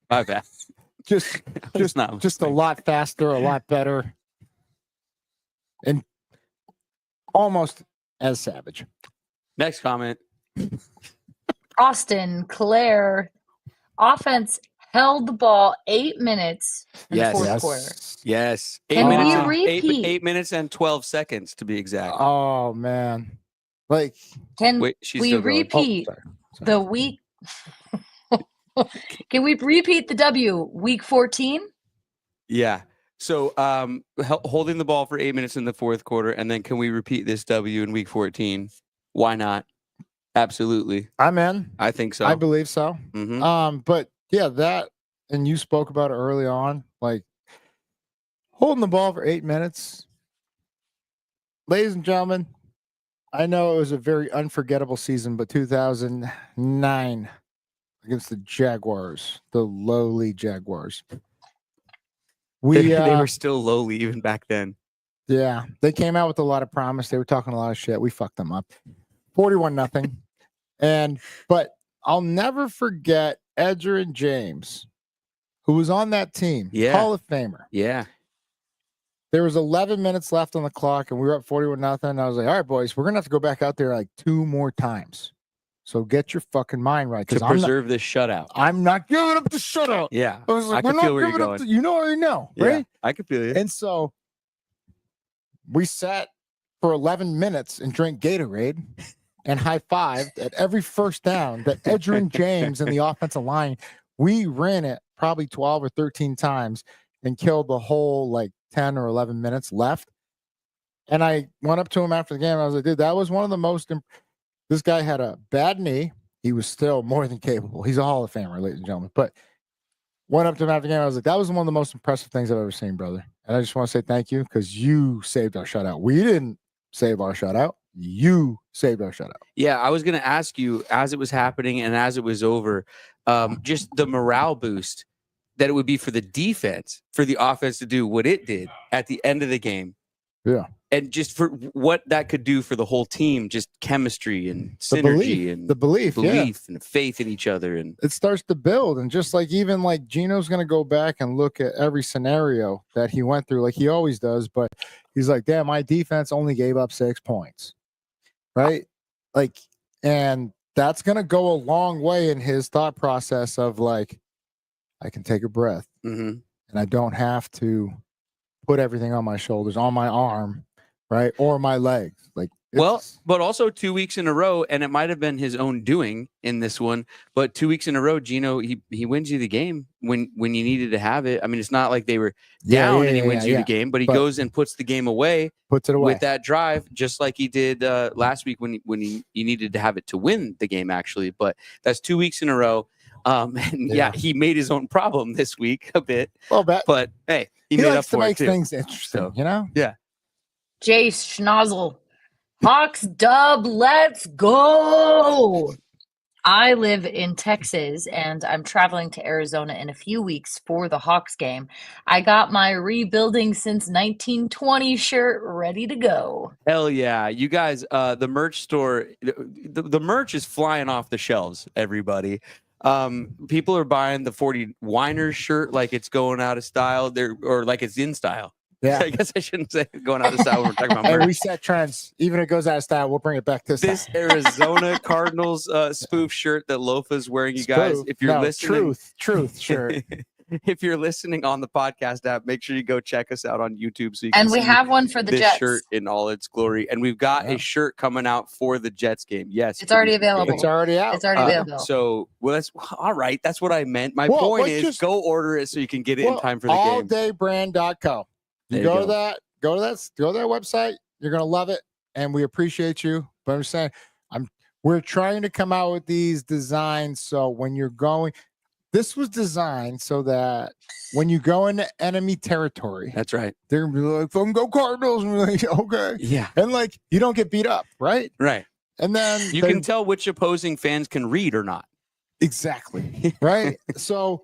My bad. Just not a lot faster, a lot better, and almost as savage. Next comment. Austin, Claire, offense held the ball 8 minutes in the fourth quarter. Yes. Can we minutes repeat? 8 minutes and 12 seconds to be exact. Oh man. Like, Can Wait, she's we still going. repeat sorry. the week? Can we repeat the W week 14? Yeah. So holding the ball for 8 minutes in the fourth quarter, and then can we repeat this W in week 14? Why not? Absolutely. I'm in. I think so. I believe so. Mm-hmm. But yeah, that, and you spoke about it early on, like holding the ball for 8 minutes. Ladies and gentlemen, I know it was a very unforgettable season, but 2009 against the Jaguars, the lowly Jaguars. They were still lowly even back then. Yeah, they came out with a lot of promise. They were talking a lot of shit. We fucked them up. 41-0. But I'll never forget Edgerrin James, who was on that team. Yeah. Hall of Famer. Yeah. There was 11 minutes left on the clock, and we were up 41-0. I was like, all right, boys, we're going to have to go back out there like 2 more times. So get your fucking mind right. To preserve this shutout. I'm not giving up the shutout. Yeah. I was like, I we're can not feel where you're giving up going. you already know, right? Yeah, I can feel you. And so we sat for 11 minutes and drank Gatorade and high-fived at every first down that Edgerrin James and the offensive line, we ran it probably 12 or 13 times and killed the whole like 10 or 11 minutes left. And I went up to him after the game. And I was like, dude, that was one of the most this guy had a bad knee. He was still more than capable. He's a Hall of Famer, ladies and gentlemen. But went up to him after the game. I was like, that was one of the most impressive things I've ever seen, brother. And I just want to say thank you because you saved our shutout. We didn't save our shutout. You saved our shutout. Yeah, I was going to ask you as it was happening and as it was over, just the morale boost that it would be for the defense, for the offense to do what it did at the end of the game. Yeah. And just for what that could do for the whole team, just chemistry and synergy and the belief and faith in each other. And it starts to build. And just like even like Geno's going to go back and look at every scenario that he went through, like he always does. But he's like, damn, my defense only gave up 6 points. Right. Like, and that's going to go a long way in his thought process of like, I can take a breath and I don't have to put everything on my shoulders, on my arm, right? Or my legs. Like, well, but also 2 weeks in a row, and it might have been his own doing in this one, but 2 weeks in a row, Geno, he wins you the game when you needed to have it. I mean, it's not like they were down and he wins you the game, but he goes and puts the game away, puts it away with that drive, just like he did last week when he needed to have it to win the game, actually. But that's 2 weeks in a row. And he made his own problem this week a bit. Well, but hey, he made likes up to for make it too. things interesting, So, you know? Yeah. Jace Schnozzle. Hawks dub, let's go. I live in Texas and I'm traveling to Arizona in a few weeks for the Hawks game. I got my rebuilding since 1920 shirt ready to go. Hell yeah. You guys, the merch store, the merch is flying off the shelves, everybody. People are buying the 40 Winers shirt like it's going out of style, or like it's in style. Yeah. I guess I shouldn't say going out of style when we're talking about merch. Hey, we set trends. Even if it goes out of style, we'll bring it back this Arizona Cardinals spoof shirt that Lofa's wearing, you guys. If you're listening, truth shirt. If you're listening on the podcast app, make sure you go check us out on YouTube so you can and we see have one for the this Jets shirt in all its glory. And we've got a shirt coming out for the Jets game. Yes, it's already available. It's already out. It's already available. So, well, that's all right. That's what I meant. My point is, go order it so you can get it in time for the game. Alldaybrand.co. You go to that website. You're gonna love it, and we appreciate you. But I'm saying, we're trying to come out with these designs so when you're going. This was designed so that when you go into enemy territory, that's right. They're gonna be like, "Fucking go Cardinals!" And we're like, okay, yeah, and like you don't get beat up, right? Right. And then you can tell which opposing fans can read or not. Exactly. Right. So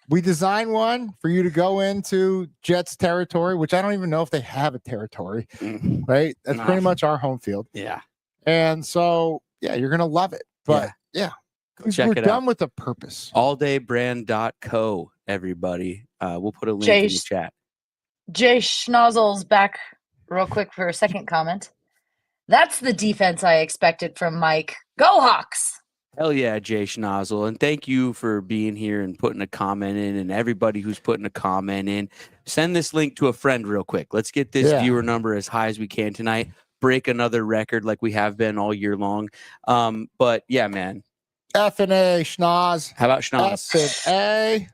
we designed one for you to go into Jets territory, which I don't even know if they have a territory. Right. That's pretty much our home field. Yeah. And so, yeah, you're going to love it. But yeah, check we're it done out. with a purpose. Alldaybrand.co, everybody. We'll put a link in the chat. Jay Schnozzle's back real quick for a second comment. That's the defense I expected from Mike. Go Hawks! Hell yeah, Jay Schnozzle. And thank you for being here and putting a comment in, and everybody who's putting a comment in. Send this link to a friend real quick. Let's get this viewer number as high as we can tonight. Break another record like we have been all year long. But yeah, man. F&A, Schnoz. How about Schnoz? F&A.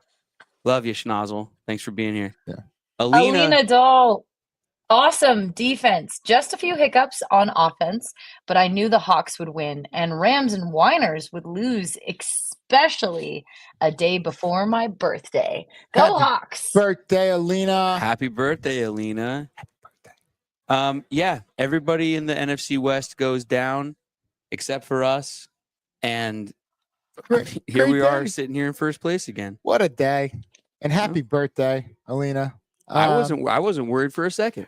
Love you, Schnozzle. Thanks for being here. Yeah. Alina Doll. Awesome defense. Just a few hiccups on offense, but I knew the Hawks would win, and Rams and Whiners would lose, especially a day before my birthday. Go Hawks! Birthday, Alina. Happy birthday, Alina. Happy birthday. Yeah, everybody in the NFC West goes down except for us. And here we are sitting here in first place again. What a day. And happy birthday, Alina. I wasn't worried for a second.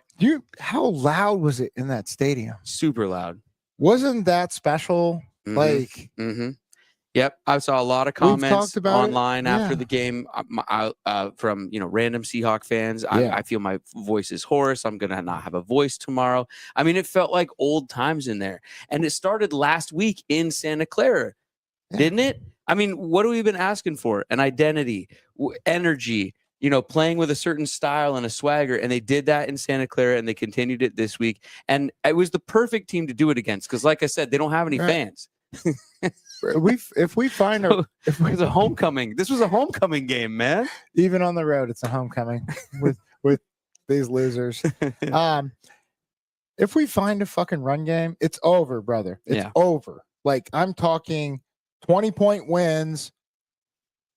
How loud was it in that stadium? Super loud. Wasn't that special? Yep, I saw a lot of comments online after after the game from random Seahawks fans. I feel my voice is hoarse. I'm gonna not have a voice tomorrow. I mean, it felt like old times in there, and it started last week in Santa Clara, didn't it? I mean, what have we been asking for? An identity, energy. Playing with a certain style and a swagger, and they did that in Santa Clara, and they continued it this week. And it was the perfect team to do it against because, like I said, they don't have any fans. If we find it was a homecoming. This was a homecoming game, man. Even on the road, it's a homecoming with these losers. If we find a fucking run game, it's over, brother. It's over. Like, I'm talking 20-point wins,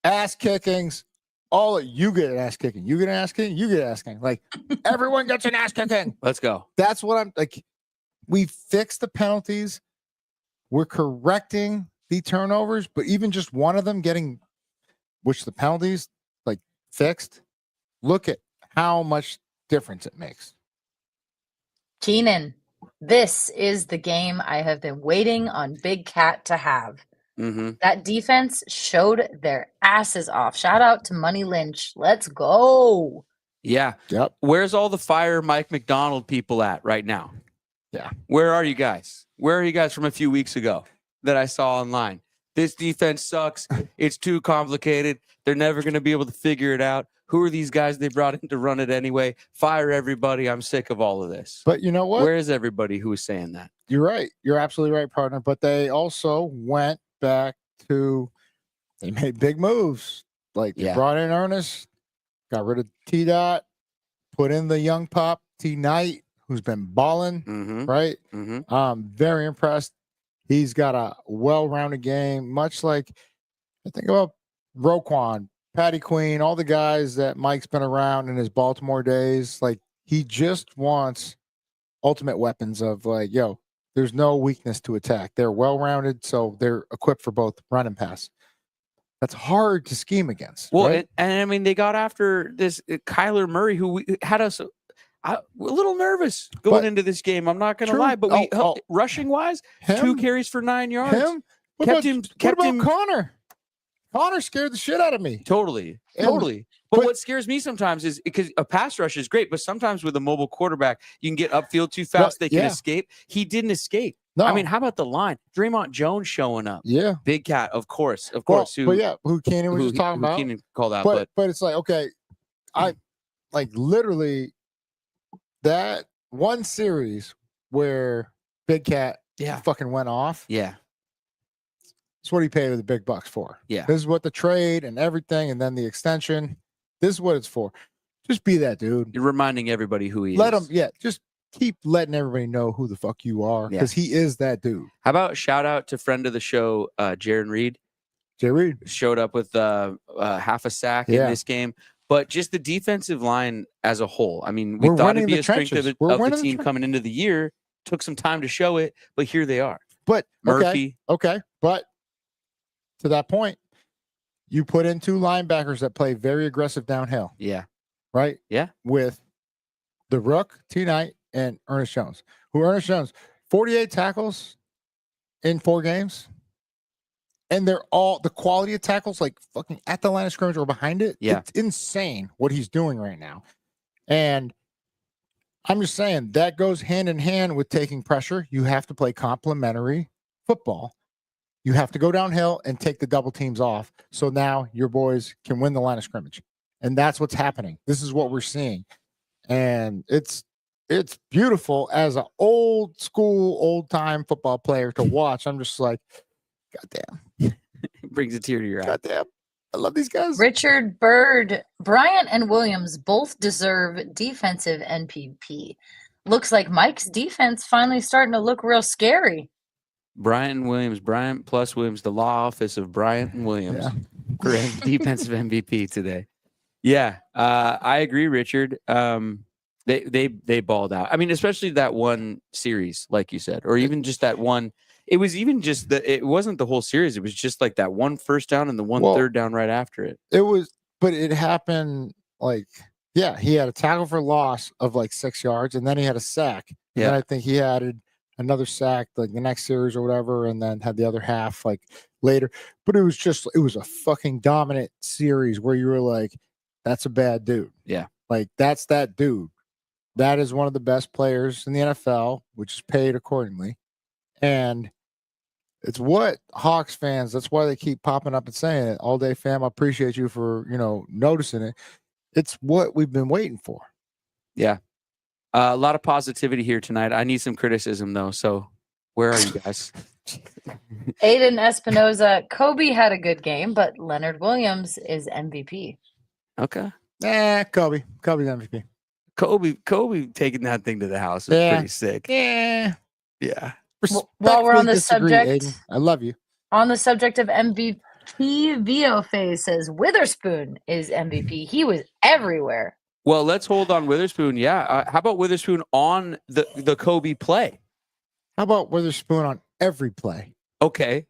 ass kickings. You get an ass kicking. You get an ass kicking. You get an ass kicking. Like, everyone gets an ass kicking. Let's go. That's what I'm like. We fixed the penalties. We're correcting the turnovers, but even just one of them getting, which the penalties like fixed. Look at how much difference it makes. Keenan, this is the game I have been waiting on Big Cat to have. That defense showed their asses off. Shout out to Money Lynch. Let's go. Yeah. Yep. Where's all the fire Mike McDonald people at right now? Yeah. Where are you guys? Where are you guys from a few weeks ago that I saw online? This defense sucks. It's too complicated. They're never going to be able to figure it out. Who are these guys they brought in to run it anyway? Fire everybody. I'm sick of all of this. But you know what? Where is everybody who is saying that? You're right. You're absolutely right, partner. But they also went back to, they made big moves. Like they brought in Ernest, got rid of T-Dot, put in the young pup, T-Knight, who's been balling, right? Very impressed. He's got a well-rounded game, much like I think about Roquan, Patty Queen, all the guys that Mike's been around in his Baltimore days. Like, he just wants ultimate weapons of like, there's no weakness to attack. They're well-rounded, so they're equipped for both run and pass. That's hard to scheme against. Well, right? and I mean, they got after this Kyler Murray, who had us a little nervous going into this game. I'm not going to lie, but rushing wise, 2 carries for 9 yards. Kept him. Connor? Connor scared the shit out of me. Totally. But what scares me sometimes is because a pass rush is great, but sometimes with a mobile quarterback, you can get upfield too fast. They can escape. He didn't escape. No. I mean, how about the line? Draymond Jones showing up. Yeah. Big Cat, of course. Who Keenan was just talking about. Keenan called out. But it's like, okay, I like literally that one series where Big Cat fucking went off. Yeah. That's what he paid the big bucks for. Yeah. This is what the trade and everything, and then the extension. This is what it's for. Just be that dude. You're reminding everybody who he is. Let him, just keep letting everybody know who the fuck you are, because he is that dude. How about shout out to friend of the show, Jaron Reed? Jay Reed showed up with half a sack in this game. But just the defensive line as a whole. I mean, we thought it'd be a strength of the team coming into the year. Took some time to show it, but here they are. But merhc. Okay. But to that point, You put in 2 linebackers that play very aggressive downhill, Yeah. right? Yeah. With the Rook, T. Knight, and Ernest Jones. Ernest Jones, 48 tackles in 4 games. And they're all the quality of tackles, like fucking at the line of scrimmage or behind it. Yeah. It's insane what he's doing right now. And I'm just saying that goes hand in hand with taking pressure. You have to play complementary football. You have to go downhill and take the double teams off. So now your boys can win the line of scrimmage. And that's what's happening. This is what we're seeing. And it's beautiful as an old school, old time football player to watch. I'm just like, goddamn. It brings a tear to your eye. Goddamn. I love these guys. Richard Bird, Bryant, and Williams both deserve defensive NPP. Looks like Mike's defense finally starting to look real scary. Bryant and Williams, Bryant plus Williams, the law office of Bryant and Williams for defensive MVP today. Yeah, I agree, Richard. They balled out. I mean, especially that one series, like you said, or even just that one. It was even just it wasn't the whole series. It was just like that one first down and the one third down right after it. It was, but it happened like, yeah, he had a tackle for loss of like 6 yards, and then he had a sack. And then I think he added another sack like the next series or whatever, and then had the other half like later. But it was a fucking dominant series where you were like, that's a bad dude. Yeah. Like that's that dude. That is one of the best players in the NFL, which is paid accordingly. And it's what Hawks fans, that's why they keep popping up and saying it. All day fam, I appreciate you for, noticing it. It's what we've been waiting for. Yeah. A lot of positivity here tonight. I need some criticism though. So where are you guys? Aiden Espinoza, Kobe had a good game, but Leonard Williams is MVP. Okay. Kobe's MVP. Kobe taking that thing to the house is pretty sick. Yeah. Yeah. While we're on the subject, Aiden. I love you. On the subject of MVP, Vio Phase says Witherspoon is MVP. He was everywhere. Well, let's hold on Witherspoon. Yeah. How about Witherspoon on the Kobe play? How about Witherspoon on every play? Okay.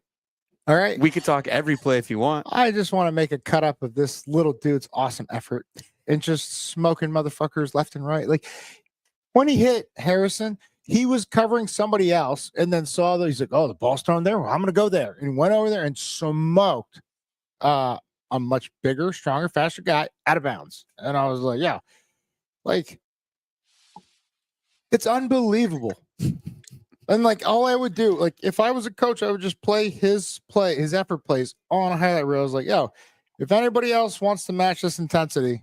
All right. We could talk every play if you want. I just want to make a cut up of this little dude's awesome effort and just smoking motherfuckers left and right. Like when he hit Harrison, he was covering somebody else and then saw that he's like, oh, the ball's thrown there. Well, I'm going to go there. And went over there and smoked a much bigger, stronger, faster guy out of bounds. And I was like, yeah, like it's unbelievable. And like all I would do, like if I was a coach, I would just play his effort plays on a highlight reel. I was like, yo, if anybody else wants to match this intensity,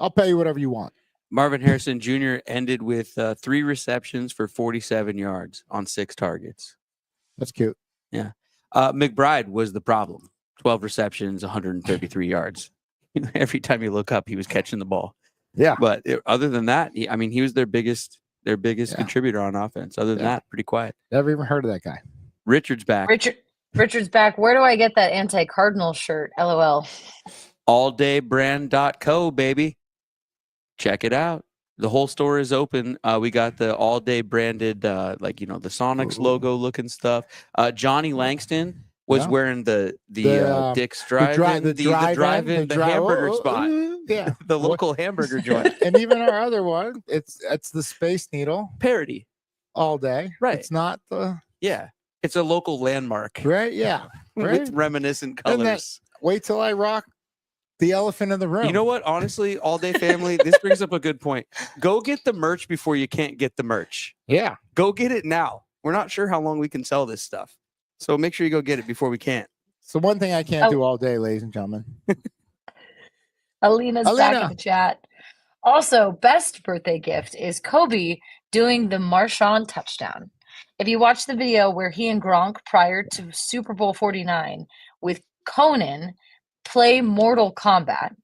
I'll pay you whatever you want. Marvin Harrison Jr. ended with 3 receptions for 47 yards on 6 targets. That's cute. Yeah. McBride was the problem. 12 receptions, 133 yards. Every time you look up, he was catching the ball. Yeah. But other than that, he was their biggest contributor on offense. Other than that, pretty quiet. Never even heard of that guy. Richard's back. Richard's back. Where do I get that anti-Cardinal shirt? LOL. Alldaybrand.co, baby. Check it out. The whole store is open. We got the all day branded, the Sonics logo looking stuff. Johnny Langston was wearing the Dick's Drive-In, the hamburger spot. Yeah, the local hamburger joint. And even our other one, it's the Space Needle parody all day. Right. It's not the It's a local landmark. Right. Yeah. Right. With reminiscent colors. Wait till I rock the elephant in the room. You know what? Honestly, all day family, this brings up a good point. Go get the merch before you can't get the merch. Yeah. Go get it now. We're not sure how long we can sell this stuff. So make sure you go get it before we can't. So one thing I can't do all day, ladies and gentlemen. Alina's back in the chat. Also, best birthday gift is Kobe doing the Marshawn touchdown. If you watch the video where he and Gronk prior to Super Bowl 49 with Conan play Mortal Kombat,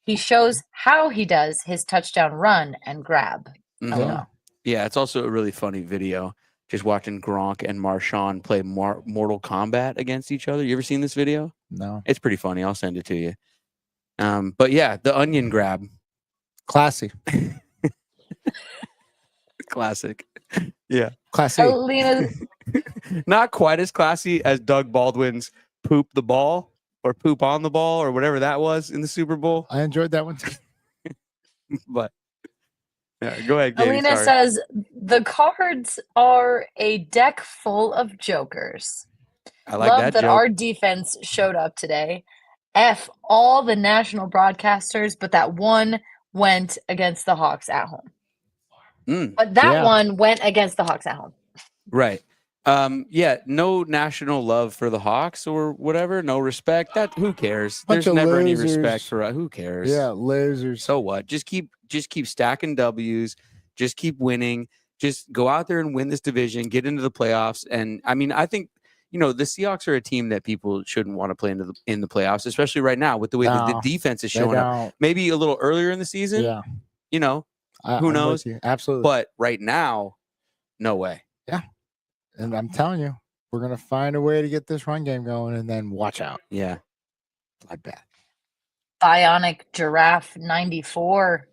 he shows how he does his touchdown run and grab. Mm-hmm. Yeah, it's also a really funny video. Just watching Gronk and Marshawn play Mortal Kombat against each other. You ever seen this video? No. It's pretty funny. I'll send it to you. But yeah, the onion grab. Classy. Classic. Yeah. Classy. Alina, Not quite as classy as Doug Baldwin's poop the ball, or poop on the ball or whatever that was in the Super Bowl. I enjoyed that one too. But yeah, go ahead, Katie. Alina Sorry. says the cards are a deck full of jokers. I like Love that that joke. our defense showed up today. F all the national broadcasters, but that one went against the Hawks at home. But that one went against the Hawks at home. Right. Yeah, no national love for the Hawks or whatever, no respect. That who cares? Bunch There's of never any losers. respect for who cares? Yeah, losers. So what? Just keep stacking W's, just keep winning, just go out there and win this division, get into the playoffs. And I mean, I think the Seahawks are a team that people shouldn't want to play in the playoffs, especially right now with the way the defense is showing up. Maybe a little earlier in the season. Yeah. Who knows? Absolutely. But right now, no way. Yeah. And I'm telling you, we're going to find a way to get this run game going, and then watch out. Yeah. Bloodbath. Bionic Giraffe 94.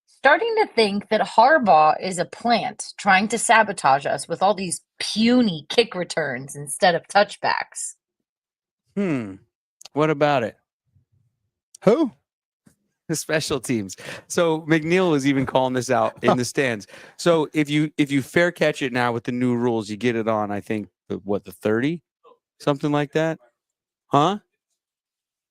Starting to think that Harbaugh is a plant trying to sabotage us with all these puny kick returns instead of touchbacks. What about it? Who? The special teams. So McNeil was even calling this out in the stands. So if you fair catch it now with the new rules, you get it on, I think, the 30? Something like that? Huh?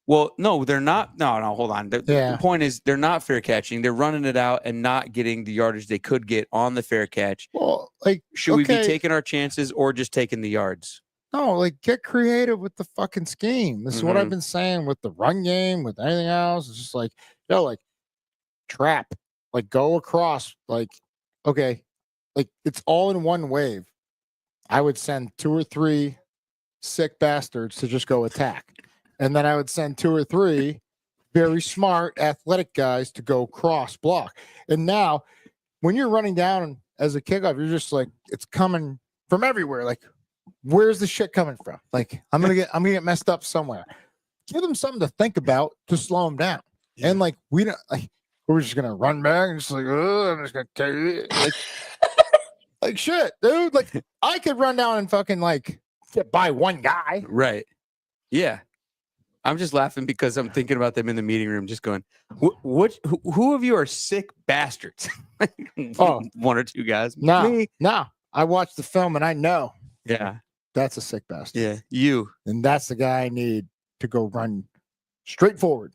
Well, no, they're not. No, hold on. The point is they're not fair catching. They're running it out and not getting the yardage they could get on the fair catch. Well, should we be taking our chances or just taking the yards? No, get creative with the fucking scheme. This is what I've been saying with the run game, with anything else. It's just trap, go across, okay, it's all in one wave. I would send 2 or 3 sick bastards to just go attack. And then I would send 2 or 3 very smart, athletic guys to go cross block. And now when you're running down as a kickoff, you're just it's coming from everywhere. Where's the shit coming from? I'm gonna get messed up somewhere. Give them something to think about to slow them down. Yeah. And we don't we're just gonna run back and just I'm just gonna tell you shit, dude. I could run down and fucking get by one guy. Right. Yeah. I'm just laughing because I'm thinking about them in the meeting room, just going, who of you are sick bastards? One or 2 guys. No. I watched the film and I know. Yeah. That's a sick bastard. Yeah. You. And that's the guy I need to go run straight forward.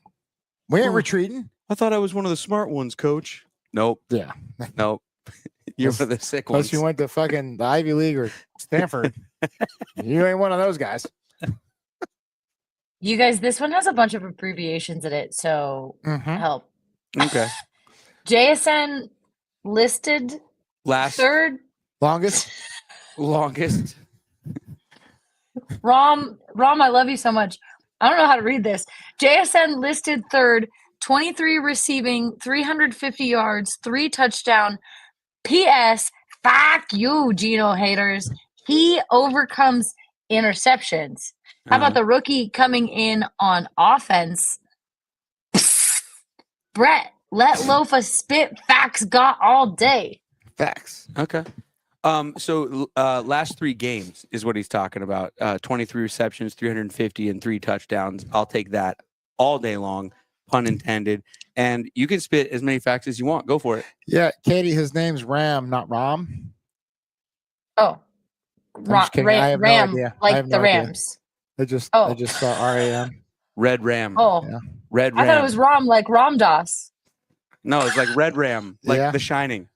We ain't retreating. I thought I was one of the smart ones, coach. Nope. Yeah. Nope. You're one of the sick ones. Unless you went to fucking the Ivy League or Stanford. You ain't one of those guys. You guys, this one has a bunch of abbreviations in it, so help. Okay. JSN listed third. Longest. Rom, I love you so much. I don't know how to read this. JSN listed third, 23 receiving, 350 yards, 3 touchdown. P.S. Fuck you, Geno haters. He overcomes interceptions. How about the rookie coming in on offense? Brett, let Lofa spit facts got all day. Facts. Okay. So last 3 games is what he's talking about. 23 receptions, 350, and 3 touchdowns. I'll take that all day long, pun intended. And you can spit as many facts as you want. Go for it. Yeah, Katie, his name's Ram, not Rom. Oh. Ram, no like the Rams. I just saw RAM. Red Ram. Oh. Yeah. Red Ram. I thought it was Ram like Ram Dass. No, it's like Red Ram, like The Shining.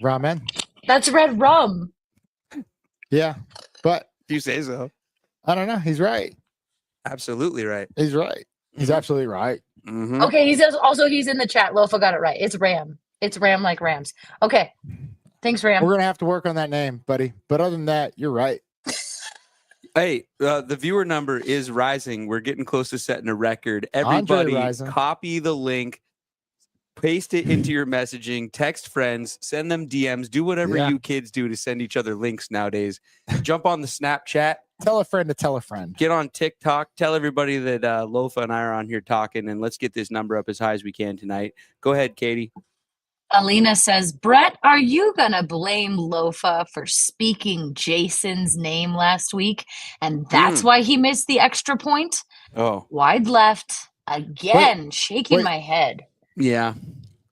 Ramen. That's Red Rum. Yeah, but if you say so. I don't know. He's right. Absolutely right. He's right. He's absolutely right. Mm-hmm. Okay, he's in the chat. Lofa got it right. It's Ram. It's Ram like Rams. Okay. Thanks, Ram. We're gonna have to work on that name, buddy. But other than that, you're right. Hey, the viewer number is rising. We're getting close to setting a record. Everybody copy the link, paste it into your messaging, text friends, send them DMs, do whatever you kids do to send each other links nowadays. Jump on the Snapchat. Tell a friend to tell a friend. Get on TikTok. Tell everybody that Lofa and I are on here talking, and let's get this number up as high as we can tonight. Go ahead, Katie. Alina says, Brett, are you going to blame Lofa for speaking Jason's name last week? And that's why he missed the extra point? Oh, Wide left, again, shaking my head. yeah.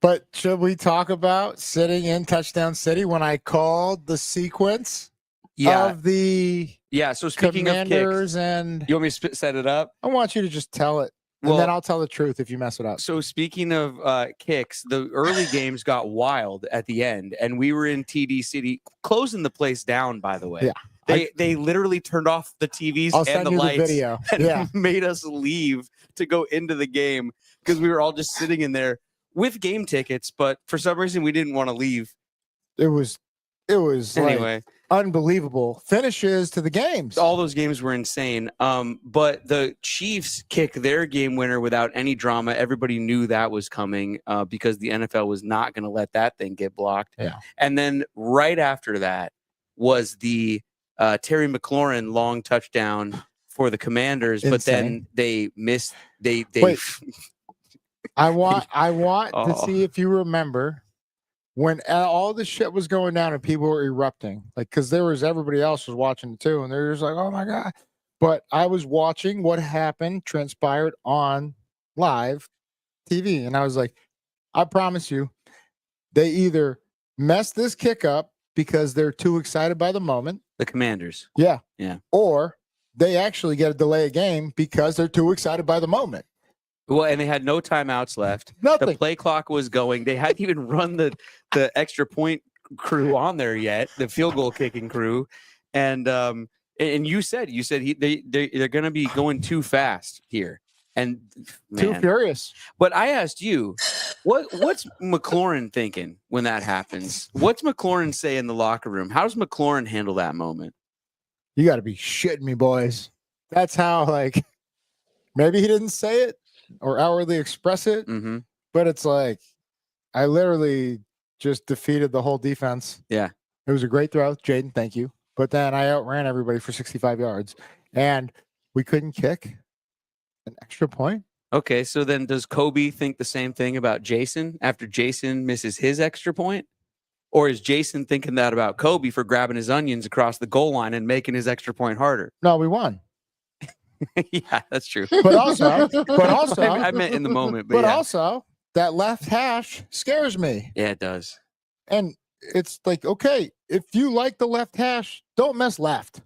But should we talk about sitting in touchdown city when I called the sequence of the So speaking Commanders of kicks, and you want me to set it up? I want you to just tell it. And Well, then I'll tell the truth if you mess it up. So speaking of kicks, the early games got wild at the end, and we were in TD City, closing the place down. By the way, Yeah, they literally turned off the TVs I'll and send the you lights, the video. and Yeah, made us leave to go into the game because we were all just sitting in there with game tickets, but for some reason we didn't want to leave. it was Anyway. like unbelievable finishes to the games. All those games were insane. But the Chiefs kick their game winner without any drama. Everybody knew that was coming because the NFL was not going to let that thing get blocked. Yeah. And then right after that was the Terry McLaurin long touchdown for the Commanders, but then they missed. They Wait. I want to see if you remember when all this shit was going down and people were erupting, like, because everybody else was watching it too, and they're just like, oh my God. But I was watching what happened, transpired on live TV, and I was like, I promise you, they either mess this kick up because they're too excited by the moment. The Commanders. Yeah. Yeah. Or they actually get a delay a game because they're too excited by the moment. Well, and they had no timeouts left. Nothing. The play clock was going. They hadn't even run the extra point crew on there yet, the field goal kicking crew. And you said they're going to be going too fast here. And too furious. But I asked you, what's McLaurin thinking when that happens? What's McLaurin say in the locker room? How does McLaurin handle that moment? You got to be shitting me, boys. That's how, like, maybe he didn't say it or outwardly express it, but it's like, I literally just defeated the whole defense. Yeah. It was a great throw. Jaden, thank you. But then I outran everybody for 65 yards and we couldn't kick an extra point. Okay. So then does Kobe think the same thing about Jason after Jason misses his extra point? Or is Jason thinking that about Kobe for grabbing his onions across the goal line and making his extra point harder? No, we won. Yeah, that's true. But also, I meant in the moment. But yeah. Also, that left hash scares me. Yeah, it does. And it's like, okay, if you like the left hash, don't mess left.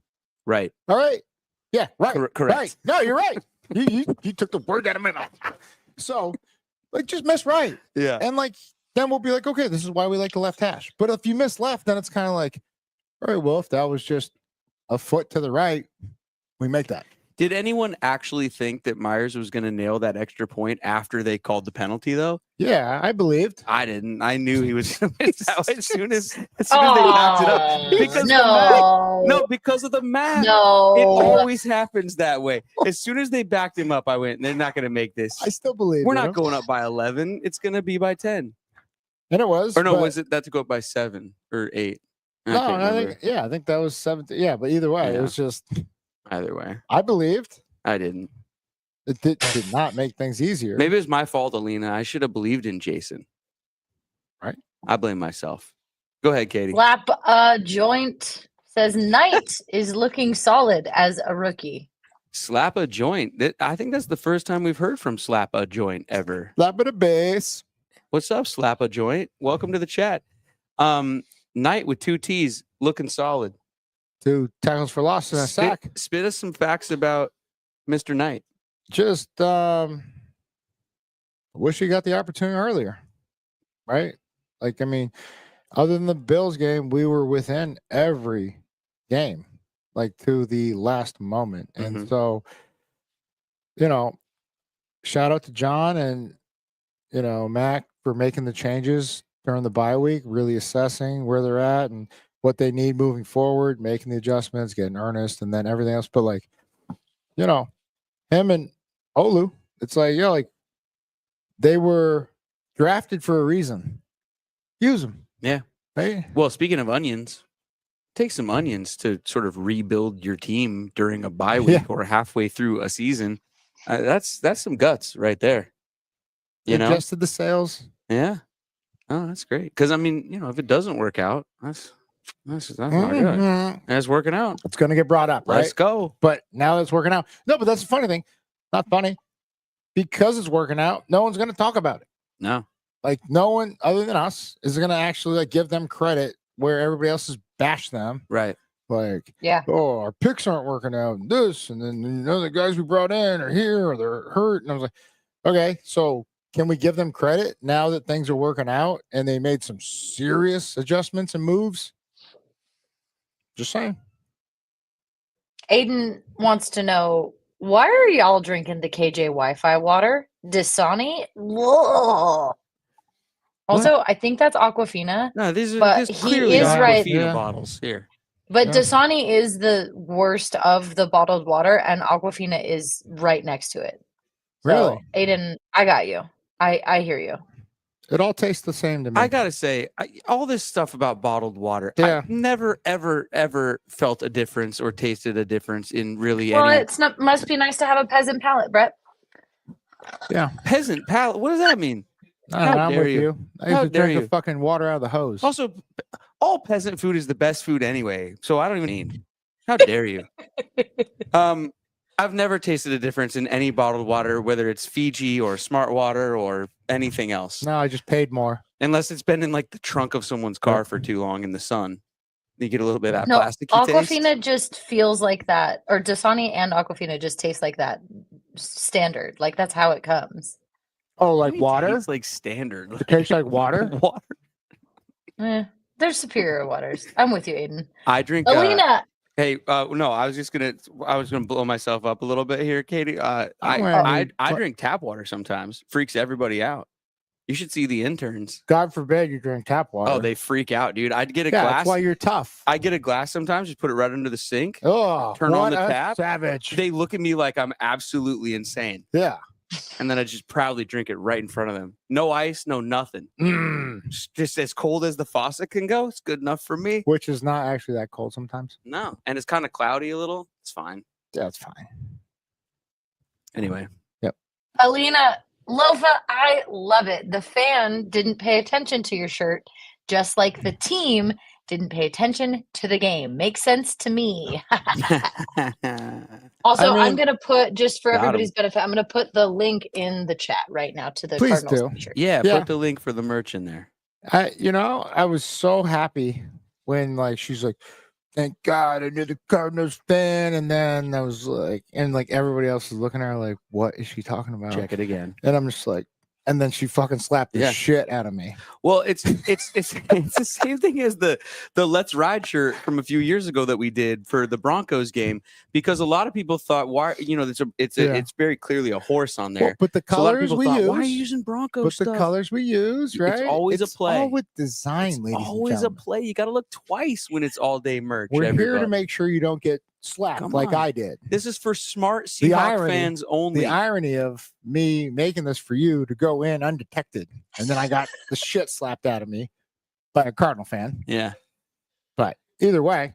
Right. All right. Yeah. Right. Correct. Right. No, you're right. You took the word out of my mouth. So, like, just miss right. Yeah. And like, then we'll be like, okay, this is why we like the left hash. But if you miss left, then it's kind of like, all right, well, if that was just a foot to the right, we make that. Did anyone actually think that Myers was going to nail that extra point after they called the penalty, though? Yeah, I believed. I didn't. I knew he was going to miss that as soon as they knocked it up. Because because of the math. No. It always happens that way. As soon as they backed him up, I went, they're not going to make this. I still believe we're not going up by 11. It's going to be by 10. And it was. Or no, was it that to go up by 7 or 8? I think that was 7. Yeah, but either way, it was just. Either way. I believed. I didn't. It did not make things easier. Maybe it was my fault, Alina. I should have believed in Jason. Right. I blame myself. Go ahead, Katie. Slap joint says Knight is looking solid as a rookie. Slap a joint. I think that's the first time we've heard from Slap a joint ever. Slap at a base. What's up, Slap a joint? Welcome to the chat. Knight with 2 T's looking solid. 2 tackles for loss and a sack. Spit us some facts about Mr. Knight. Just wish he got the opportunity earlier. Right? Like, I mean, other than the Bills game, we were within every game, like to the last moment. And so, shout out to John and, Mac for making the changes during the bye week, really assessing where they're at and what they need moving forward, making the adjustments, getting earnest, and then everything else. But like, him and Olu, it's like, like they were drafted for a reason. Use them. Yeah. Hey. Well, speaking of onions, take some onions to sort of rebuild your team during a bye week or halfway through a season. That's some guts right there. You adjusted the sales. Yeah. Oh, that's great. Because I mean, if it doesn't work out, that's not good. Mhm. And it's working out. It's going to get brought up, right? Let's go. But now it's working out. No, but that's the funny thing. Not funny. Because it's working out, no one's going to talk about it. No. Like no one other than us is going to actually like give them credit where everybody else has bashed them. Right. Like, Yeah. oh, our picks aren't working out. And this, and then the guys we brought in are here or they're hurt. And I was like, okay, so can we give them credit now that things are working out and they made some serious adjustments and moves? Just saying. Aiden wants to know, why are y'all drinking the KJ Wi-Fi water? Dasani? Whoa. Also, I think that's Aquafina. No, these are But these he clearly is right. Aquafina bottles here. But Yeah. Dasani is the worst of the bottled water, and Aquafina is right next to it. So, Really? Aiden, I got you. I hear you. It all tastes the same to me. I gotta say, all this stuff about bottled water, Yeah. I've never, ever, ever felt a difference or tasted a difference in really Well, any it's not. Must be nice to have a peasant palate, Brett. Yeah. peasant palate. What does that mean? I'm dare with you. you. I How used to dare drink you. the fucking water out of the hose. Also, all peasant food is the best food anyway. So I don't even need. How dare you? I've never tasted a difference in any bottled water, whether it's Fiji or Smart Water or anything else. No, I just paid more. Unless it's been in like the trunk of someone's car for too long in the sun. You get a little bit of that No, plasticky taste. Aquafina just feels like that, or Dasani and Aquafina just taste like that standard. Like that's how it comes. Oh, like water? It's like standard. It tastes like water? Water. They're superior waters. I'm with you, Aiden. I drink. Alina. Hey, no, I was gonna blow myself up a little bit here, Katie. Well, I drink tap water sometimes. Freaks everybody out. You should see the interns. God forbid you drink tap water. Oh, they freak out, dude. I'd get a yeah, glass. that's why you're tough. I get a glass sometimes, just put it right under the sink. Oh, turn on what the a tap. savage. They look at me like I'm absolutely insane. Yeah. And then I just proudly drink it right in front of them. No ice, no nothing. Just as cold as the faucet can go. It's good enough for me. Which is not actually that cold sometimes. No. And it's kind of cloudy a little. It's fine. Yeah, it's fine. Anyway. Yep. Alina, Lofa, I love it. The fan didn't pay attention to your shirt, just like the team didn't pay attention to the game. Makes sense to me. Also, I'm going to put, just for everybody's benefit, I'm going to put the link in the chat right now to the Please Cardinals do. t-shirt. Yeah, Yeah. put the link for the merch in there. I was so happy when like she's like, thank God I knew the Cardinals fan, and then I was like, and like everybody else is looking at her like, what is she talking about? Check it again. And I'm just like, and then she fucking slapped the Yeah. shit out of me. Well, it's the same thing as the Let's Ride shirt from a few years ago that we did for the Broncos game, because a lot of people thought, why, it's very clearly a horse on there. Well, but the So a lot of colors people we thought, use, why are you using Broncos but stuff? the colors we use, right? It's always a play. All with design, It's ladies and always a gentlemen. play. You got to look twice when it's all day merch. We're here to everybody. make sure you don't get slapped Come like on. I did. This is for smart The Seahawks irony- fans only. The irony of me making this for you to go in undetected, and then I got the shit slapped out of me by a Cardinal fan. Yeah, But either way,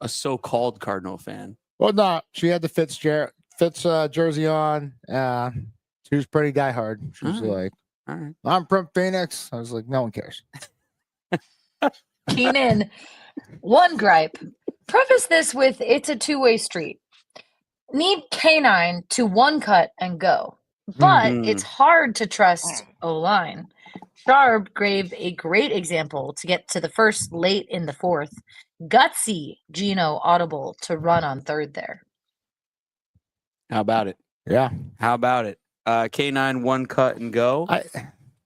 a so-called Cardinal fan. well, no, she had the Fitz jersey on. She was pretty diehard. She was All right. like, All right. I'm from Phoenix. I was like, no one cares. Keenan, one gripe. Preface this with, it's a two-way street. Need K9 to one cut and go. But Mhm. it's hard to trust O-line. Sharp gave a great example to get to the first late in the fourth. Gutsy Geno audible to run on third there. How about it? Yeah. How about it? K9 one cut and go.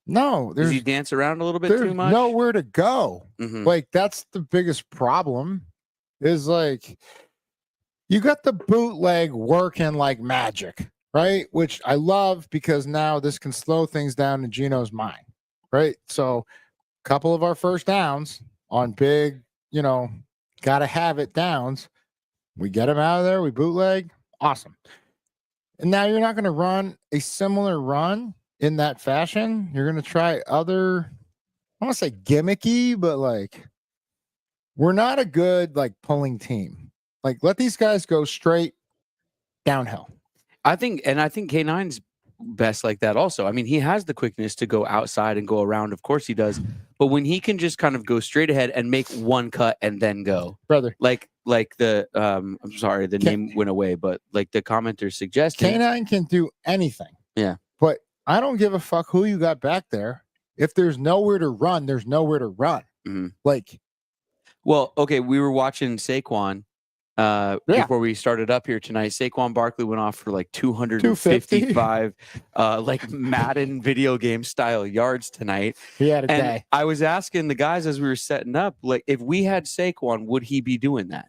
No, Does there's, he dance around a little bit there's too much? nowhere to go. Mhm. Like, that's the biggest problem is like, you got the bootleg working like magic, right? Which I love because now this can slow things down in Geno's mind, right? So a couple of our first downs on big, gotta have it downs. We get him out of there. We bootleg. Awesome. And now you're not going to run a similar run in that fashion. You're going to try other, I don't want to say gimmicky, but like, we're not a good like pulling team. Like, let these guys go straight downhill. I think K9's best like that also. I mean, he has the quickness to go outside and go around. Of course he does. But when he can just kind of go straight ahead and make one cut and then go, brother. like the I'm sorry, the name went away, but like the commenter suggested, K9 can do anything. Yeah. But I don't give a fuck who you got back there. If there's nowhere to run, there's nowhere to run. Mhm. Like, well, okay, we were watching Saquon before we started up here tonight. Saquon Barkley went off for like 255 like Madden video game style yards tonight. He had a And day. I was asking the guys as we were setting up, like, if we had Saquon, would he be doing that?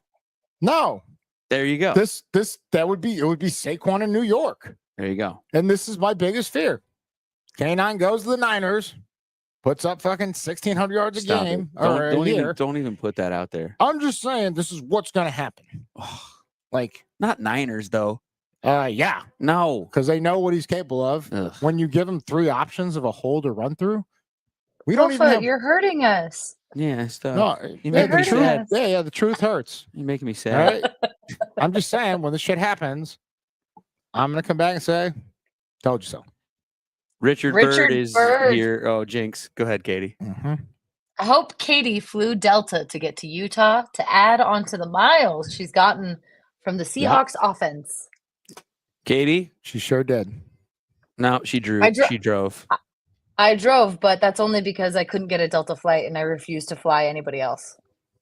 No. There you go. It would be Saquon in New York. There you go. And this is my biggest fear. K9 goes to the Niners, puts up fucking 1,600 yards a Stop game. it. Don't even put that out there. I'm just saying this is what's going to happen. Like, not Niners though. Yeah. No. Because they know what he's capable of. Ugh. When you give him 3 options of a hole to run through, we don't even Lofa, have... you're hurting us. Yeah, stop. No, You yeah, make me the truth, sad. yeah, the truth hurts. You're making me All sad. right. I'm just saying, when this shit happens, I'm gonna come back and say, "Told you so." Richard Bird is here. Oh, Jinx. Go ahead, Katie. Mm-hmm. I hope Katie flew Delta to get to Utah to add on to the miles she's gotten from the Seahawks offense. Katie? She sure did. No, she drew. She drove. I drove, but that's only because I couldn't get a Delta flight and I refused to fly anybody else.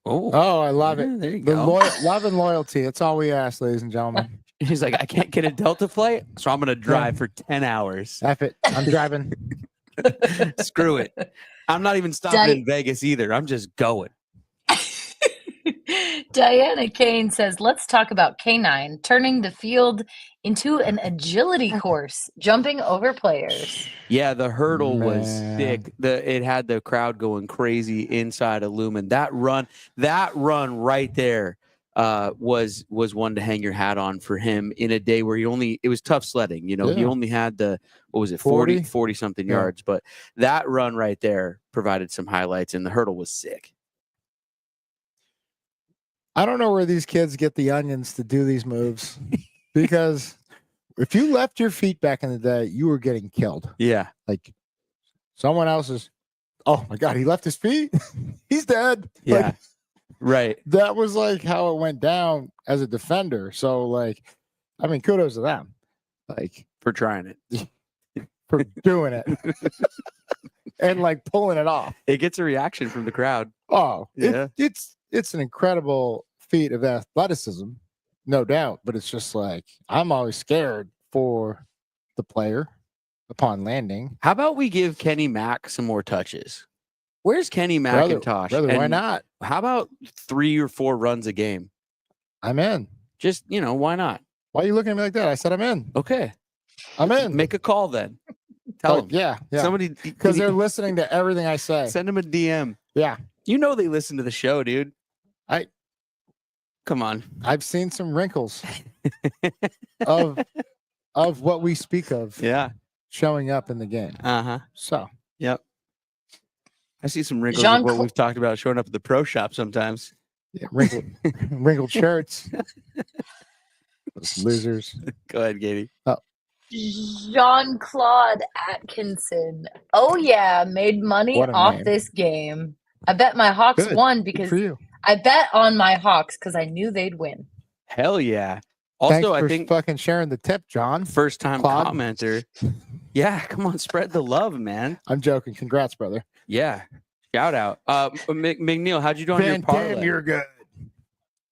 Oh, I love it. There you The go. love and loyalty. That's all we ask, ladies and gentlemen. He's like, I can't get a Delta flight, so I'm going to drive for 10 hours. F it. I'm driving. Screw it. I'm not even stopping in Vegas either. I'm just going. Diana Kane says, let's talk about K9 turning the field into an agility course, jumping over players. Yeah, the hurdle was sick. It had the crowd going crazy inside of Lumen. That run right there was one to hang your hat on for him in a day where it was tough sledding. You know, he only had the, what was it, 40 something yards, but that run right there provided some highlights and the hurdle was sick. I don't know where these kids get the onions to do these moves because if you left your feet back in the day, you were getting killed. Yeah. Like someone else's, oh my God, he left his feet. He's dead. Yeah. Like, right. That was like how it went down as a defender. So like, I mean, kudos to them. Like for trying it. For doing it. And like pulling it off. It gets a reaction from the crowd. Oh, yeah. It's an incredible feat of athleticism, no doubt. But it's just like I'm always scared for the player upon landing. How about we give Kenny Mack some more touches? Where's Kenny McIntosh? Brother, why not? How about 3 or 4 runs a game? I'm in. Just, why not? Why are you looking at me like that? I said I'm in. Okay. I'm in. Make a call then. Tell them. Yeah. Somebody, because they're listening to everything I say. Send them a DM. Yeah. You know they listen to the show, dude. Come on. I've seen some wrinkles of what we speak of. Yeah. Showing up in the game. Uh-huh. So. Yep. I see some wrinkles of what we've talked about showing up at the pro shop sometimes. Yeah, wrinkled shirts. Those losers. Go ahead, Katie. Oh. Jean-Claude Atkinson. Oh yeah, made money off this game. I bet my Hawks won because I bet on my Hawks because I knew they'd win. Hell yeah. Also, thanks for I think fucking sharing the tip, John. First time commenter. Yeah, come on, spread the love, man. I'm joking. Congrats, brother. Yeah. Shout out. McNeil, how'd you do on your parlay? Damn, you're good.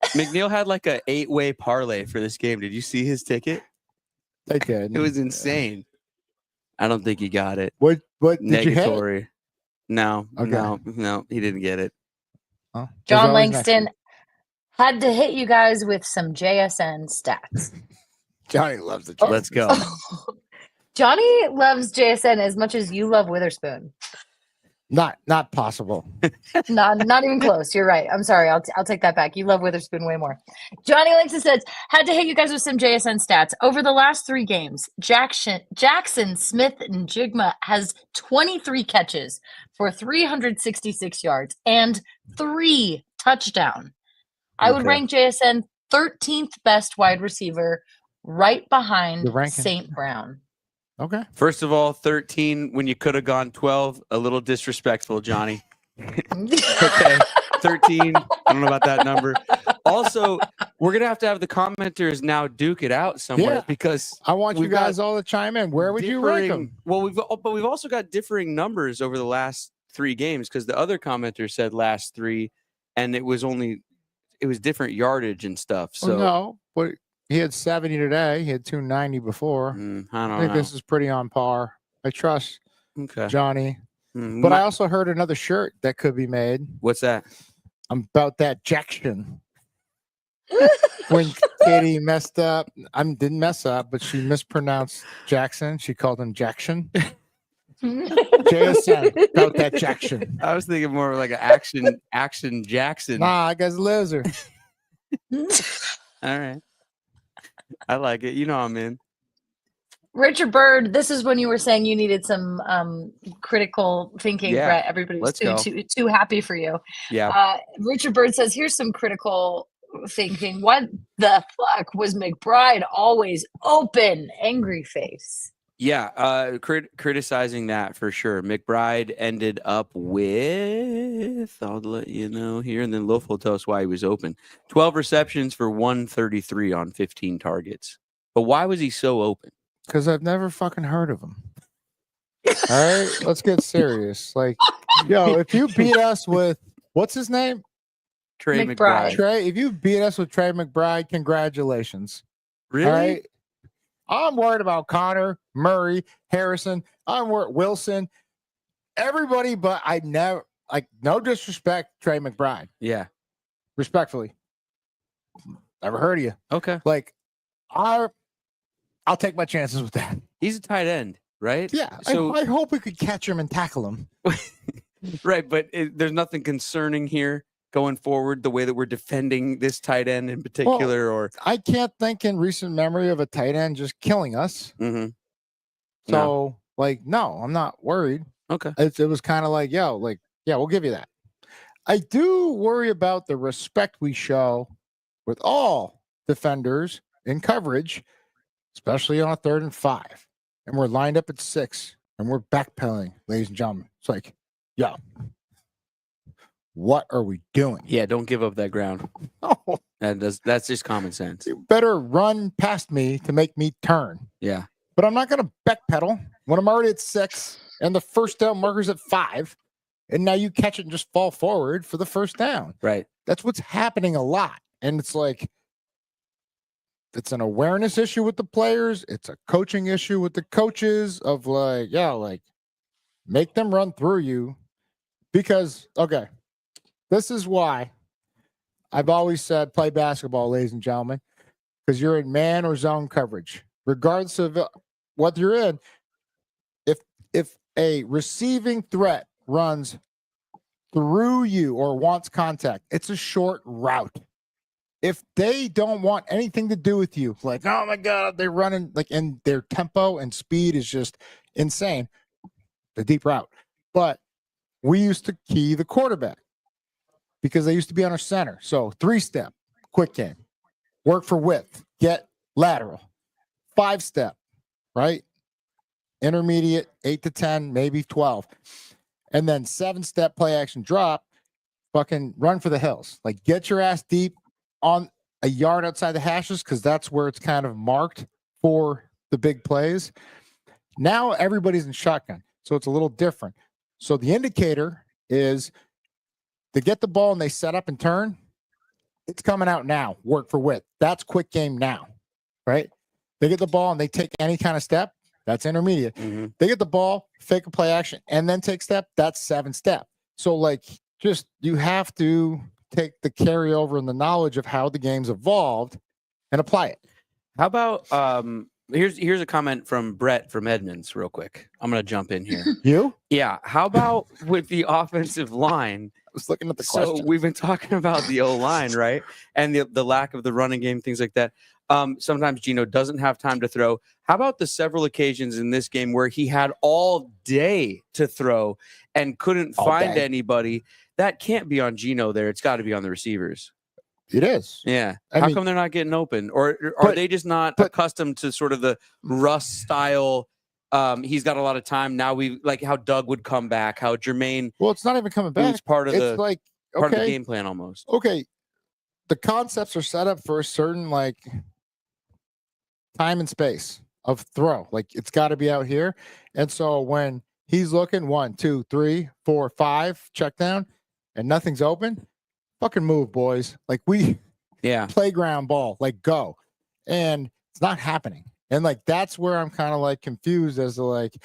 McNeil had like a 8-way parlay for this game. Did you see his ticket? I did. It was insane. I don't think he got it. What did Negatory. You hit? No, okay. no, he didn't get it. Oh, John Langston had to hit you guys with some JSN stats. Johnny loves the JSN. Let's go. Johnny loves JSN as much as you love Witherspoon. Not possible. not even close. You're right. I'm sorry. I'll take that back. You love Witherspoon way more. Johnny Langston says, had to hit you guys with some JSN stats. Over the last 3 games, Jackson, Smith, and Jigma has 23 catches for 366 yards and 3 touchdowns. I would rank JSN 13th best wide receiver right behind St. Brown. Okay. First of all, 13 when you could have gone 12, a little disrespectful, Johnny. Okay. 13. I don't know about that number. Also, we're going to have the commenters now duke it out somewhere Yeah. because I want you we've got guys all to chime in. Where would you rank them? Well, we've also got differing numbers over the last 3 games because the other commenter said last 3 and it was different yardage and stuff. So no, but he had 70 today. He had 290 before. I don't I think know. this is pretty on par. I trust Okay. Johnny. But I also heard another shirt that could be made. What's that? I'm about that Jackson. When Katie messed up, didn't mess up, but she mispronounced Jackson. She called him Jackson. JSN, about that Jackson. I was thinking more like an action Jackson. Nah, I guess loser. All right. I like it. You know I'm in. Richard Bird, this is when you were saying you needed some critical thinking. Yeah, Brett, everybody's too happy for you. Yeah. Richard Bird says, here's some critical thinking. What the fuck was McBride always open? Angry face. Yeah, criticizing that for sure. McBride ended up with, I'll let you know here, and then Lofa will tell us why he was open. 12 receptions for 133 on 15 targets. But why was he so open? Because I've never fucking heard of him. All right, let's get serious. Like, yo, if you beat us with, what's his name? Trey McBride. Trey, if you beat us with Trey McBride, congratulations. Really? All right. I'm worried about Connor, Murray, Harrison. I'm worried Wilson, everybody, but I never, like, no disrespect, Trey McBride. Yeah. Respectfully. Never heard of you. Okay. Like, I'll take my chances with that. He's a tight end, right? Yeah. So I hope we could catch him and tackle him. Right, but there's nothing concerning here going forward, the way that we're defending this tight end in particular, or I can't think in recent memory of a tight end just killing us. Mm-hmm. So, no, I'm not worried. Okay. It was kind of like, yo, like, yeah, we'll give you that. I do worry about the respect we show with all defenders in coverage, especially on a 3rd and 5. And we're lined up at 6 and we're backpedaling, ladies and gentlemen. It's like, yo, what are we doing? Yeah, don't give up that ground. Oh, That's just common sense. you better run past me to make me turn. Yeah. But I'm not going to backpedal when I'm already at 6 and the first down marker's at 5. And now you catch it and just fall forward for the first down. Right. That's what's happening a lot. And it's like, it's an awareness issue with the players. It's a coaching issue with the coaches of like, yeah, like make them run through you because, okay, this is why I've always said play basketball, ladies and gentlemen, because you're in man or zone coverage, regardless of what you're in. If a receiving threat runs through you or wants contact, it's a short route. If they don't want anything to do with you, like, oh my God, they're running, like, and their tempo and speed is just insane, the deep route. But we used to key the quarterback because they used to be on our center. So 3-step, quick game, work for width, get lateral, 5-step, right? Intermediate, 8 to 10, maybe 12. And then 7-step play action drop, fucking run for the hills. Like, get your ass deep on a yard outside the hashes because that's where it's kind of marked for the big plays. Now everybody's in shotgun, so it's a little different. So the indicator is they get the ball and they set up and turn. It's coming out now. Work for width. That's quick game now, right? They get the ball and they take any kind of step. That's intermediate. Mm-hmm. They get the ball, fake a play action, and then take step. That's 7-step. So, like, just you have to take the carryover and the knowledge of how the game's evolved and apply it. How about here's a comment from Brett from Edmonds real quick. I'm going to jump in here. You? Yeah. How about with the offensive line? I was looking at the question. So we've been talking about the O-line, right? And the lack of the running game, things like that. Sometimes Geno doesn't have time to throw. How about the several occasions in this game where he had all day to throw and couldn't find anybody? That can't be on Geno there. It's got to be on the receivers. It is. Yeah. I How mean, come they're not getting open? Or are they just not accustomed to sort of the Russ style He's got a lot of time now. We like how Doug would come back, how Jermaine. Well, it's not even coming It was back. part of It's the like part of the okay, game plan almost. okay. The concepts are set up for a certain like time and space of throw. Like it's got to be out here. And so when he's looking 1, 2, 3, 4, 5, check down, and nothing's open, fucking move, boys. Like we playground ball, like go. And it's not happening. And like that's where I'm kind of like confused as to like,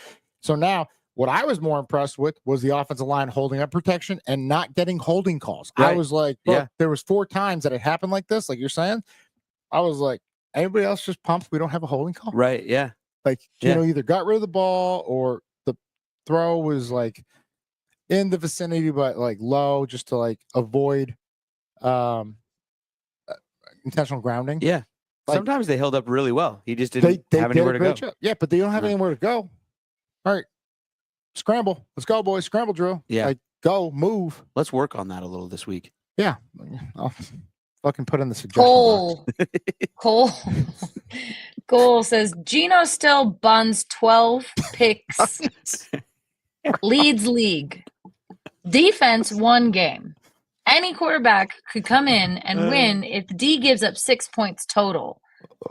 so now what I was more impressed with was the offensive line holding up protection and not getting holding calls. Right. I was like, bro, there was 4 times that it happened like this, like you're saying. I was like, anybody else just pumped we don't have a holding call? Right. Yeah. Like, you know, either got rid of the ball or the throw was like in the vicinity, but like low just to like avoid intentional grounding. Yeah. Like, sometimes they held up really well. He just didn't have did anywhere a to go. great job. Yeah, but they don't have anywhere to go. All right. Scramble. Let's go, boys. Scramble drill. Yeah. Like, go, move. Let's work on that a little this week. Yeah. I'll fucking put in the suggestion box. Cole says Geno still buns 12 picks, leads league. Defense 1 game. Any quarterback could come in and win if D gives up 6 points total.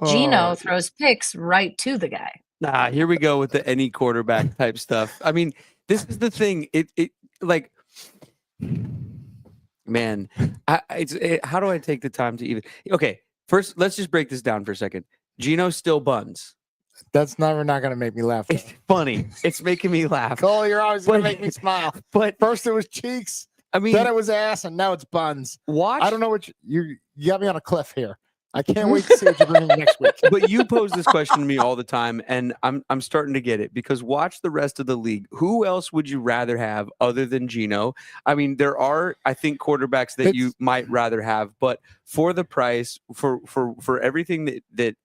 Geno throws picks right to the guy. Nah, here we go with the any quarterback type stuff. I mean, this is the thing. It like, man, how do I take the time to even? Okay, first let's just break this down for a second. Geno still buns. That's never not going to make me laugh. It's funny. It's making me laugh. Cole, you're always going to make me smile. But first it was cheeks. I mean, then it was ass, and now it's buns. Watch. I don't know what you got me on a cliff here. I can't wait to see what you're bringing next week. But you pose this question to me all the time, and I'm starting to get it because watch the rest of the league. Who else would you rather have other than Geno? I mean, there are, I think, quarterbacks that you might rather have, but for the price, for everything that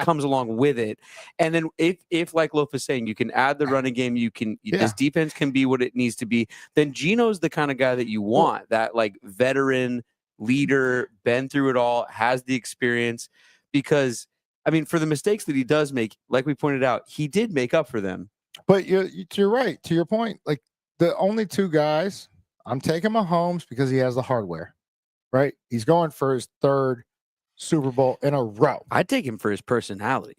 comes along with it, and then if like Lofa is saying, you can add the running game, this defense can be what it needs to be. Then Geno's the kind of guy that you want, that like veteran leader, been through it all, has the experience. Because I mean, for the mistakes that he does make, like we pointed out, he did make up for them. But you're right. To your point, like the only 2 guys, I'm taking Mahomes because he has the hardware, right? He's going for his 3rd Super Bowl in a row. I'd take him for his personality.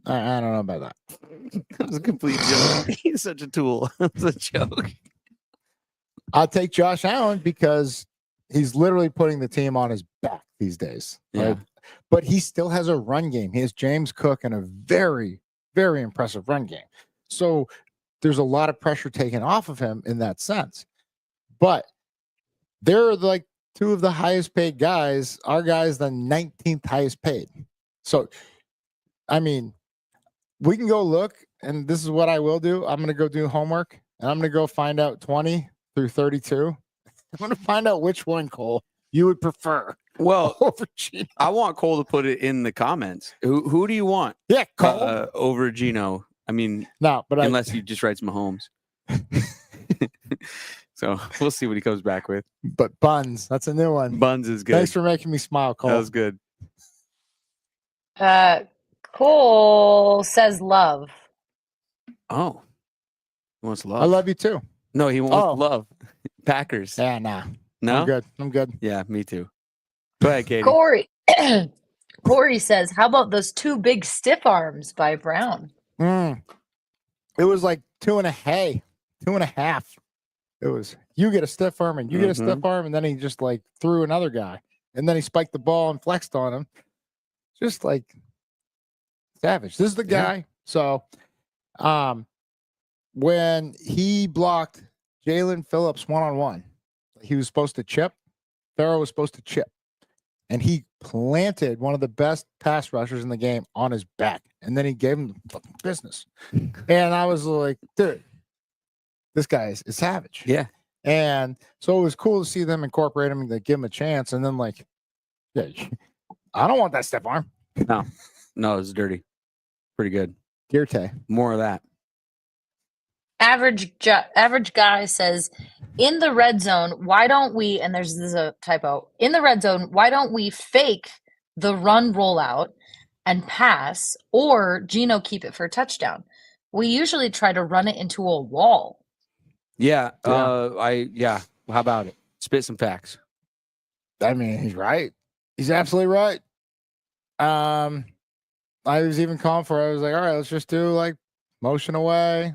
I don't know about that. That was a complete joke. He's such a tool. It's a joke. I'll take Josh Allen because he's literally putting the team on his back these days. Yeah. Right? But he still has a run game. He has James Cook and a very, very impressive run game. So there's a lot of pressure taken off of him in that sense. But they're like 2 of the highest paid guys. Our guy's the 19th highest paid. So, I mean, we can go look, and this is what I will do. I'm going to go do homework, and I'm going to go find out 20 through 32. I'm going to find out which one, Cole, you would prefer. Well, over Geno. I want Cole to put it in the comments. Who do you want? Yeah, Cole over Geno. I mean, no, but unless he just writes Mahomes. So we'll see what he comes back with. But buns, that's a new one. Buns is good. Thanks for making me smile, Cole. That was good. Cole says love. Oh, he wants love. I love you too. No, he wants love. Packers. Yeah, nah. No? I'm good. Yeah, me too. Go ahead, Katie. Corey says, how about those 2 big stiff arms by Brown? It was like 2.5. It was you get a stiff arm and you get a stiff arm, and then he just like threw another guy, and then he spiked the ball and flexed on him. Just like savage. This is the guy. Yeah. So when he blocked Jalen Phillips 1-on-1, he was supposed to chip. Farrell was supposed to chip. And he planted one of the best pass rushers in the game on his back. And then he gave him the fucking business. And I was like, dude, this guy is savage. Yeah. And so it was cool to see them incorporate him and they give him a chance. And then like, yeah, I don't want that stiff arm. No, it's dirty. Pretty good. Dirty. More of that. Average guy says, in the red zone, why don't we, and there's a typo, in the red zone, why don't we fake the run rollout and pass, or Geno keep it for a touchdown? we usually try to run it into a wall. Yeah. Yeah. How about it? Spit some facts. I mean, he's right. He's absolutely right. I was even calling for it. I was like, all right, let's just do like motion away.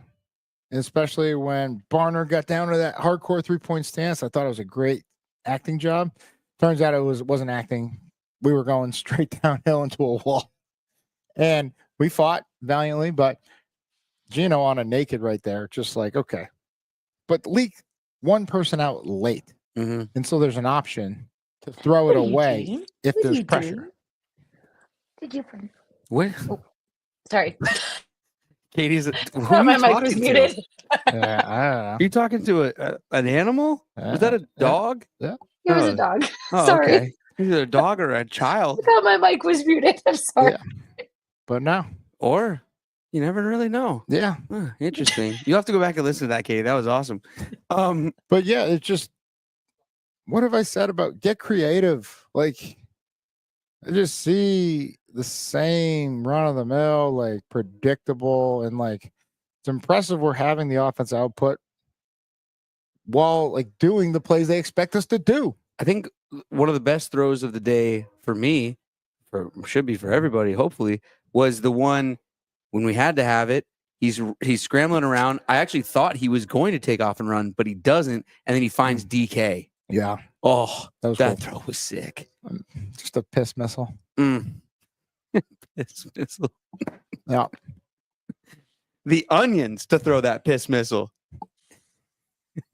And especially when Barner got down to that hardcore 3-point stance. I thought it was a great acting job. Turns out it wasn't acting. We were going straight downhill into a wall. And we fought valiantly, but Geno on a naked right there, just like, okay. But leak one person out late. Mm-hmm. And so there's an option to throw it away if there's pressure. Did you? What? Oh, sorry. Katie's. Who My are you mic was talking to? muted. I don't know. Are you talking to an animal? Was that a dog? Yeah. It was Oh. a dog. Oh, Sorry. okay. Either a dog or a child. I thought my mic was muted. I'm sorry. Yeah. But no. Or you never really know. Yeah. Huh, interesting. You'll have to go back and listen to that, Katie. That was awesome. But yeah, it's just, what have I said about get creative? Like, I just see the same run of the mill, like predictable, and like it's impressive we're having the offense output while like doing the plays they expect us to do. I think one of the best throws of the day for me, should be for everybody, hopefully, was the one when we had to have it. He's scrambling around. I actually thought he was going to take off and run, but he doesn't. And then he finds DK. Yeah. Oh, That was that cool. throw was sick. Just a piss missile. Piss missile. Yeah. The onions to throw that piss missile.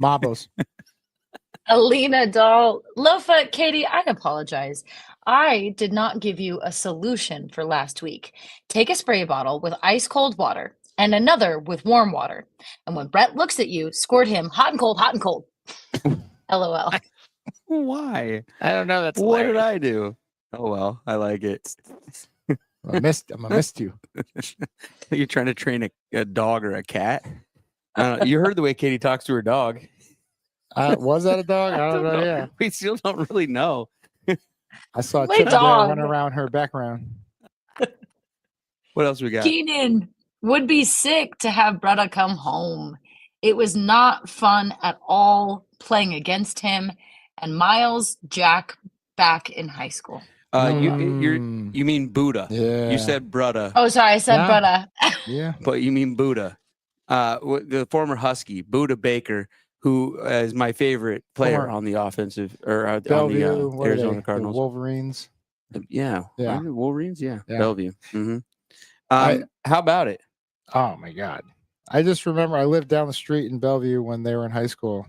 Mabos. Alina Doll. Lofa, Katie, I apologize. I did not give you a solution for last week. Take a spray bottle with ice cold water and another with warm water. And when Brett looks at you, squirt him hot and cold, hot and cold. LOL. Why? I don't know. That's What did I do? Oh, well, I like it. I missed you. You're trying to train a dog or a cat? You heard the way Katie talks to her dog. Was that a dog? I don't know. Yeah. We still don't really know. I saw My Chip dog. running around her background. What else we got? Keenan would be sick to have Bretta come home. It was not fun at all playing against him. And Miles Jack back in high school. You mean Buddha? Yeah. You said Brutta. Oh, sorry, I said Yeah. Bretta. Yeah. But you mean Buddha. The former Husky, Buddha Baker, who is my favorite player Former on the offensive or on Bellevue, the what are Arizona they? The Cardinals. Wolverines. Yeah. Yeah. Wolverines. Yeah. Yeah. Bellevue. Mm-hmm. I- How about it? Oh my God. I just remember I lived down the street in Bellevue when they were in high school,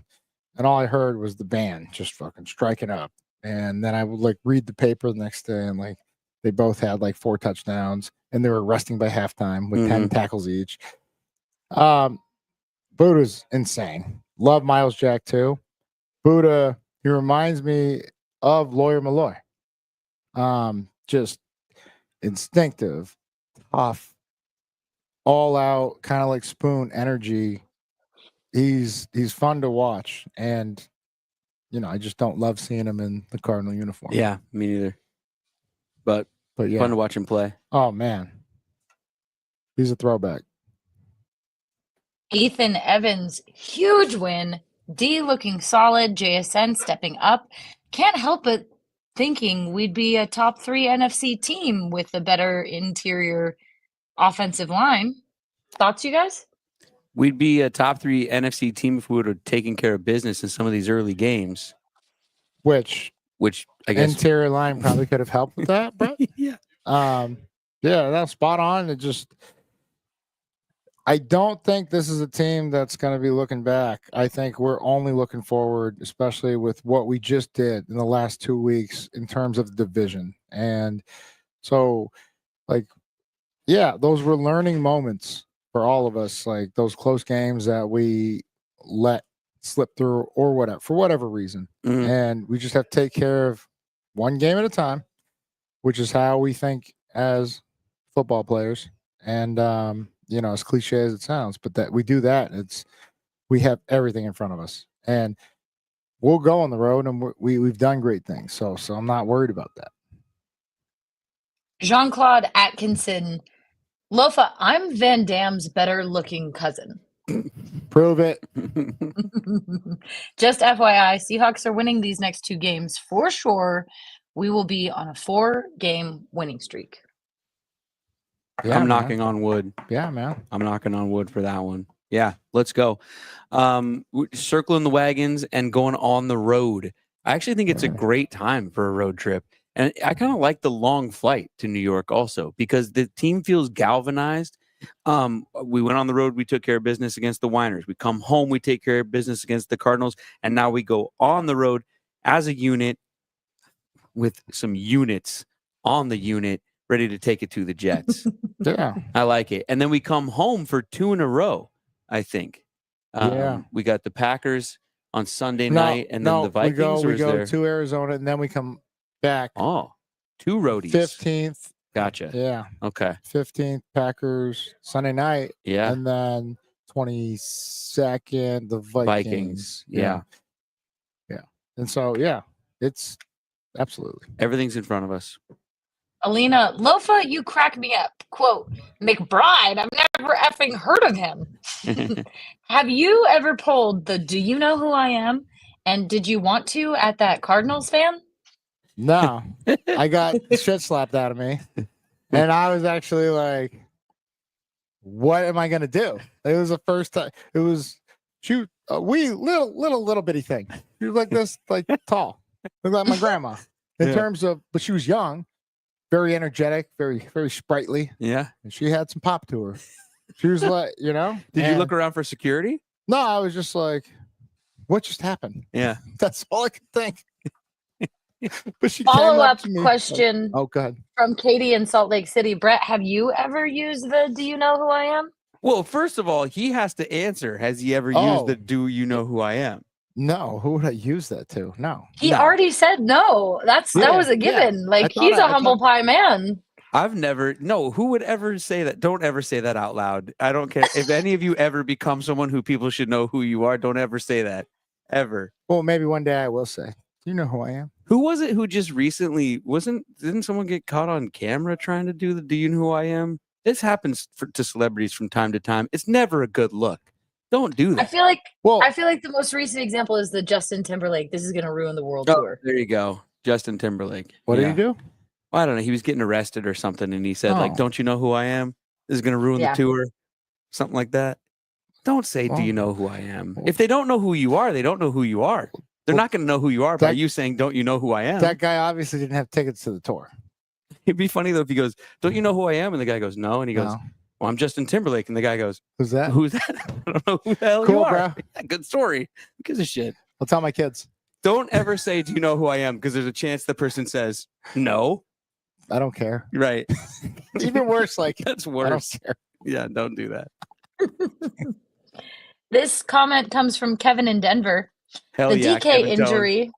and all I heard was the band just fucking striking up. And then I would like read the paper the next day, and like they both had like 4 touchdowns, and they were resting by halftime with 10 tackles each. Buddha's insane. Love Miles Jack too. Buddha, he reminds me of Lawyer Malloy. Just instinctive, tough, all out, kind of like Spoon energy. He's fun to watch, and I just don't love seeing him in the Cardinal uniform. Yeah, me neither. But yeah, fun to watch him play. Oh man, he's a throwback. Ethan Evans, huge win. D looking solid. JSN stepping up. Can't help but thinking we'd be a top 3 NFC team with a better interior offensive line. Thoughts, you guys? We'd be a top 3 NFC team if we would have taken care of business in some of these early games. Which I guess interior line probably could have helped with that, but yeah. Yeah, that's spot on. I don't think this is a team that's going to be looking back. I think we're only looking forward, especially with what we just did in the last 2 weeks in terms of the division. And so, those were learning moments for all of us, like those close games that we let slip through or whatever, for whatever reason. Mm-hmm. And we just have to take care of one game at a time, which is how we think as football players. And, as cliche as it sounds, but that we do that, we have everything in front of us, and we'll go on the road, and we've done great things. So I'm not worried about that. Jean-Claude Atkinson, Lofa, I'm Van Damme's better looking cousin. Prove it. Just FYI, Seahawks are winning these next 2 games for sure. We will be on a 4-game winning streak. Yeah, I'm man. knocking on wood. Yeah, man. I'm knocking on wood for that one. Yeah, let's go. Circling the wagons and going on the road. I actually think it's a great time for a road trip. And I kind of like the long flight to New York also because the team feels galvanized. We went on the road. We took care of business against the Whiners. We come home. We take care of business against the Cardinals. And now we go on the road as a unit with some units on the unit ready to take it to the Jets. Yeah. I like it. And then we come home for 2 in a row, I think. Yeah. We got the Packers on Sunday night and then the Vikings. We go to Arizona and then we come back. Oh, 2 roadies. 15th. Gotcha. Yeah. Okay. 15th Packers Sunday night. Yeah. And then 22nd the Vikings. Yeah. Yeah. And so it's absolutely Everything's in front of us. Alina, Lofa, you crack me up. Quote, McBride, I've never effing heard of him. Have you ever pulled the do you know who I am? And did you want to at that Cardinals fan? No. I got shit slapped out of me. And I was actually like, what am I gonna do? It was the first time. It was shoot a wee little bitty thing. She was like this, like tall. Looked like my grandma. In terms of, but she was young, very energetic, very sprightly. Yeah. And she had some pop to her. She was like, Did you look around for security? No, I was just like, what just happened? Yeah. That's all I could think. But she Follow up came up to me, question oh, go ahead. from Katie in Salt Lake City. Brett, have you ever used the do you know who I am? Well, first of all, he has to answer. Has he ever used the do you know who I am? No, who would I use that to? No. He already said no. That was a given. Like he's a humble pie man. I've never, who would ever say that? Don't ever say that out loud. I don't care. If any of you ever become someone who people should know who you are, don't ever say that. Ever. Well, maybe one day I will say, do you know who I am? Who was it who just recently, didn't someone get caught on camera trying to do the do you know who I am? This happens to celebrities from time to time. It's never a good look. Don't do that. I feel like the most recent example is the Justin Timberlake. This is going to ruin the world tour. There you go. Justin Timberlake. What did he do? Well, I don't know. He was getting arrested or something. And he said, don't you know who I am? This is going to ruin the tour. Something like that. Don't say, do you know who I am? If they don't know who you are, they don't know who you are. They're not going to know who you are by you saying, don't you know who I am? That guy obviously didn't have tickets to the tour. It'd be funny, though, if he goes, don't you know who I am? And the guy goes, no. And he goes, well, I'm Justin Timberlake. And the guy goes, who's that? Who's that? I don't know who the hell you are. Bro. Yeah, good story. Who gives a shit? I'll tell my kids. Don't ever say, do you know who I am? Because there's a chance the person says, no. I don't care. Right. It's even worse. Like, that's worse. I don't care. Yeah, don't do that. This comment comes from Kevin in Denver. Hell the yeah, DK Kevin injury. Tone.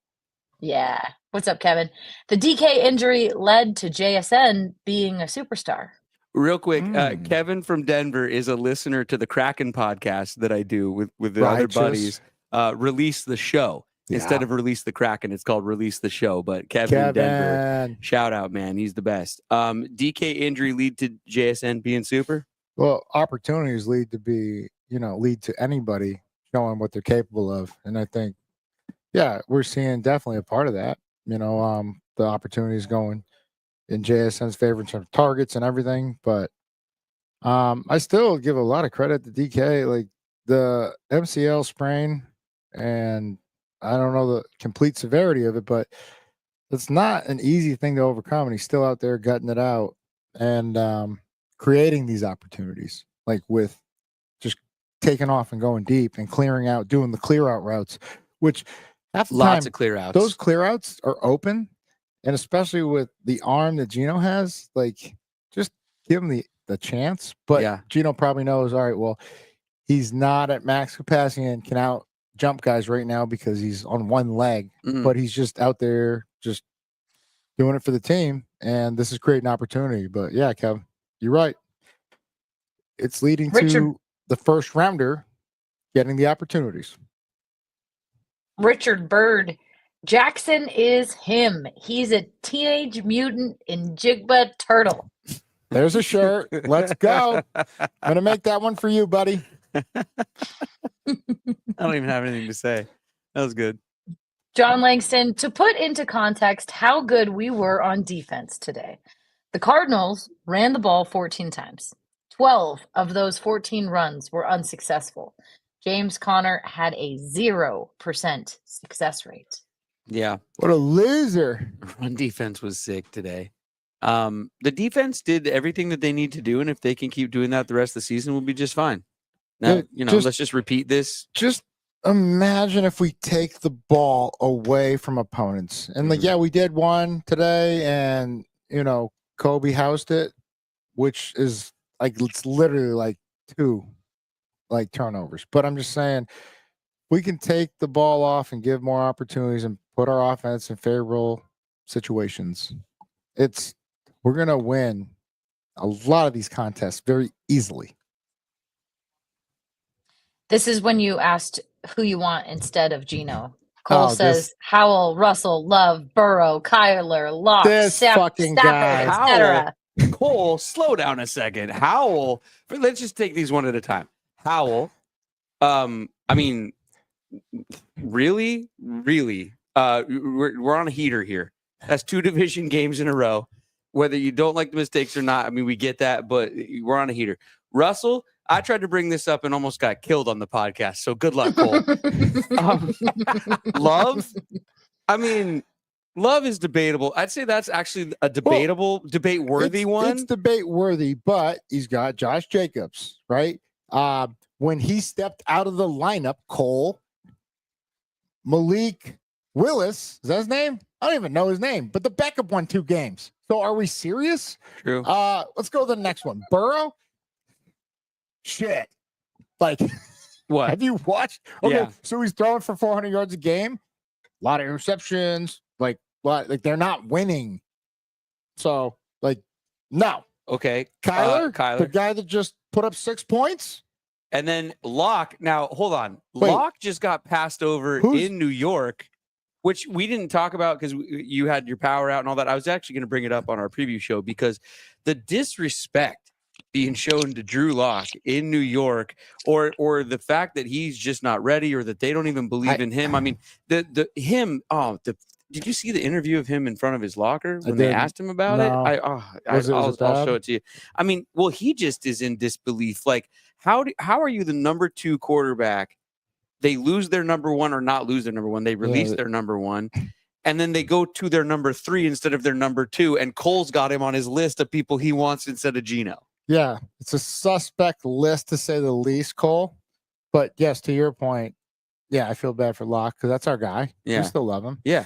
Yeah. What's up, Kevin? The DK injury led to JSN being a superstar. Real quick, Kevin from Denver is a listener to the Kraken podcast that I do with the other buddies. Release the show. Instead of Release the Kraken, it's called Release the Show. But Kevin in Denver, shout out, man. He's the best. DK injury lead to JSN being super? Well, opportunities lead to anybody showing what they're capable of. And I think, we're seeing definitely a part of that. The opportunities going in JSN's favor in terms of targets and everything. But I still give a lot of credit to DK. Like the MCL sprain, and I don't know the complete severity of it, but it's not an easy thing to overcome. And he's still out there gutting it out and creating these opportunities, like with just taking off and going deep and clearing out, doing the clear out routes, which half the lots time, of clear outs. Those clear outs are open. And especially with the arm that Geno has, like just give him the chance. But Geno probably knows, all right, well, he's not at max capacity and can out jump guys right now because he's on one leg, but he's just out there just doing it for the team. And this is creating opportunity. But yeah, Kevin, you're right. It's leading to the first rounder getting the opportunities. Richard Bird. Jackson is him. He's a teenage mutant in Jigba Turtle. There's a shirt. Let's go. I'm going to make that one for you, buddy. I don't even have anything to say. That was good. John Langston, to put into context how good we were on defense today, the Cardinals ran the ball 14 times. 12 of those 14 runs were unsuccessful. James Conner had a 0% success rate. Yeah. What a loser. Run defense was sick today. The defense did everything that they need to do, and if they can keep doing that the rest of the season, we'll be just fine. Now, let's just repeat this. Just imagine if we take the ball away from opponents. And like, yeah, we did one today, and Kobe housed it, which is like, it's literally like 2 like turnovers. But I'm just saying, we can take the ball off and give more opportunities and put our offense in favorable situations. We're gonna win a lot of these contests very easily. This is when you asked who you want instead of Geno. Cole says Howell, Russell, Love, Burrow, Kyler, Locke, fucking guy. etc. Cole, slow down a second. Howell, let's just take these one at a time. Howell, really? We're on a heater here. That's 2 division games in a row. Whether you don't like the mistakes or not, we get that, but we're on a heater. Russell, I tried to bring this up and almost got killed on the podcast, so good luck, Cole. Love, Love is debatable. I'd say that's actually a debate-worthy one. It's debate-worthy, but he's got Josh Jacobs, right? When he stepped out of the lineup, Cole, Malik Willis, is that his name? I don't even know his name, but the backup won 2 games. So are we serious? True. Let's go to the next one. Burrow? Shit. Like, what? Have you watched? Okay, yeah. So he's throwing for 400 yards a game. A lot of interceptions. Like they're not winning. So, no. Okay. Kyler, the guy that just put up 6 points. And then Locke. Now, hold on. Locke just got passed over in New York, which we didn't talk about because you had your power out and all that. I was actually going to bring it up on our preview show because the disrespect being shown to Drew Locke in New York, or the fact that he's just not ready, or that they don't even believe in him. Did you see the interview of him in front of his locker when they asked him about it? I'll show it to you. He just is in disbelief. Like, how are you the number 2 quarterback? They lose their number 1 or not lose their number 1. They release their number 1. And then they go to their number 3 instead of their number 2. And Cole's got him on his list of people he wants instead of Geno. Yeah, it's a suspect list to say the least, Cole. But yes, to your point, yeah, I feel bad for Locke because that's our guy. Yeah. We still love him. Yeah.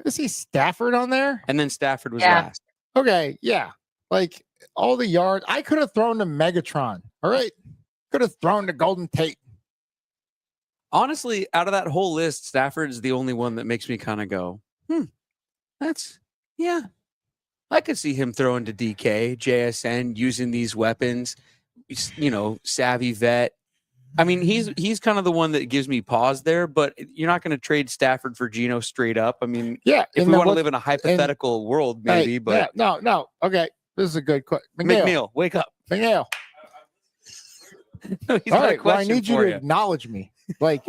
Is he Stafford on there? And then Stafford was last. Okay, yeah. Like all the yards. I could have thrown to Megatron. All right. Could have thrown to Golden Tate. Honestly, out of that whole list, Stafford is the only one that makes me kind of go, I could see him throwing to DK, JSN, using these weapons, savvy vet. He's kind of the one that gives me pause there, but you're not going to trade Stafford for Geno straight up. If we want to live in a hypothetical world, maybe, but. Yeah, no. Okay. This is a good question. McNeil, wake up. McNeil. All right, I need you to acknowledge me. Like,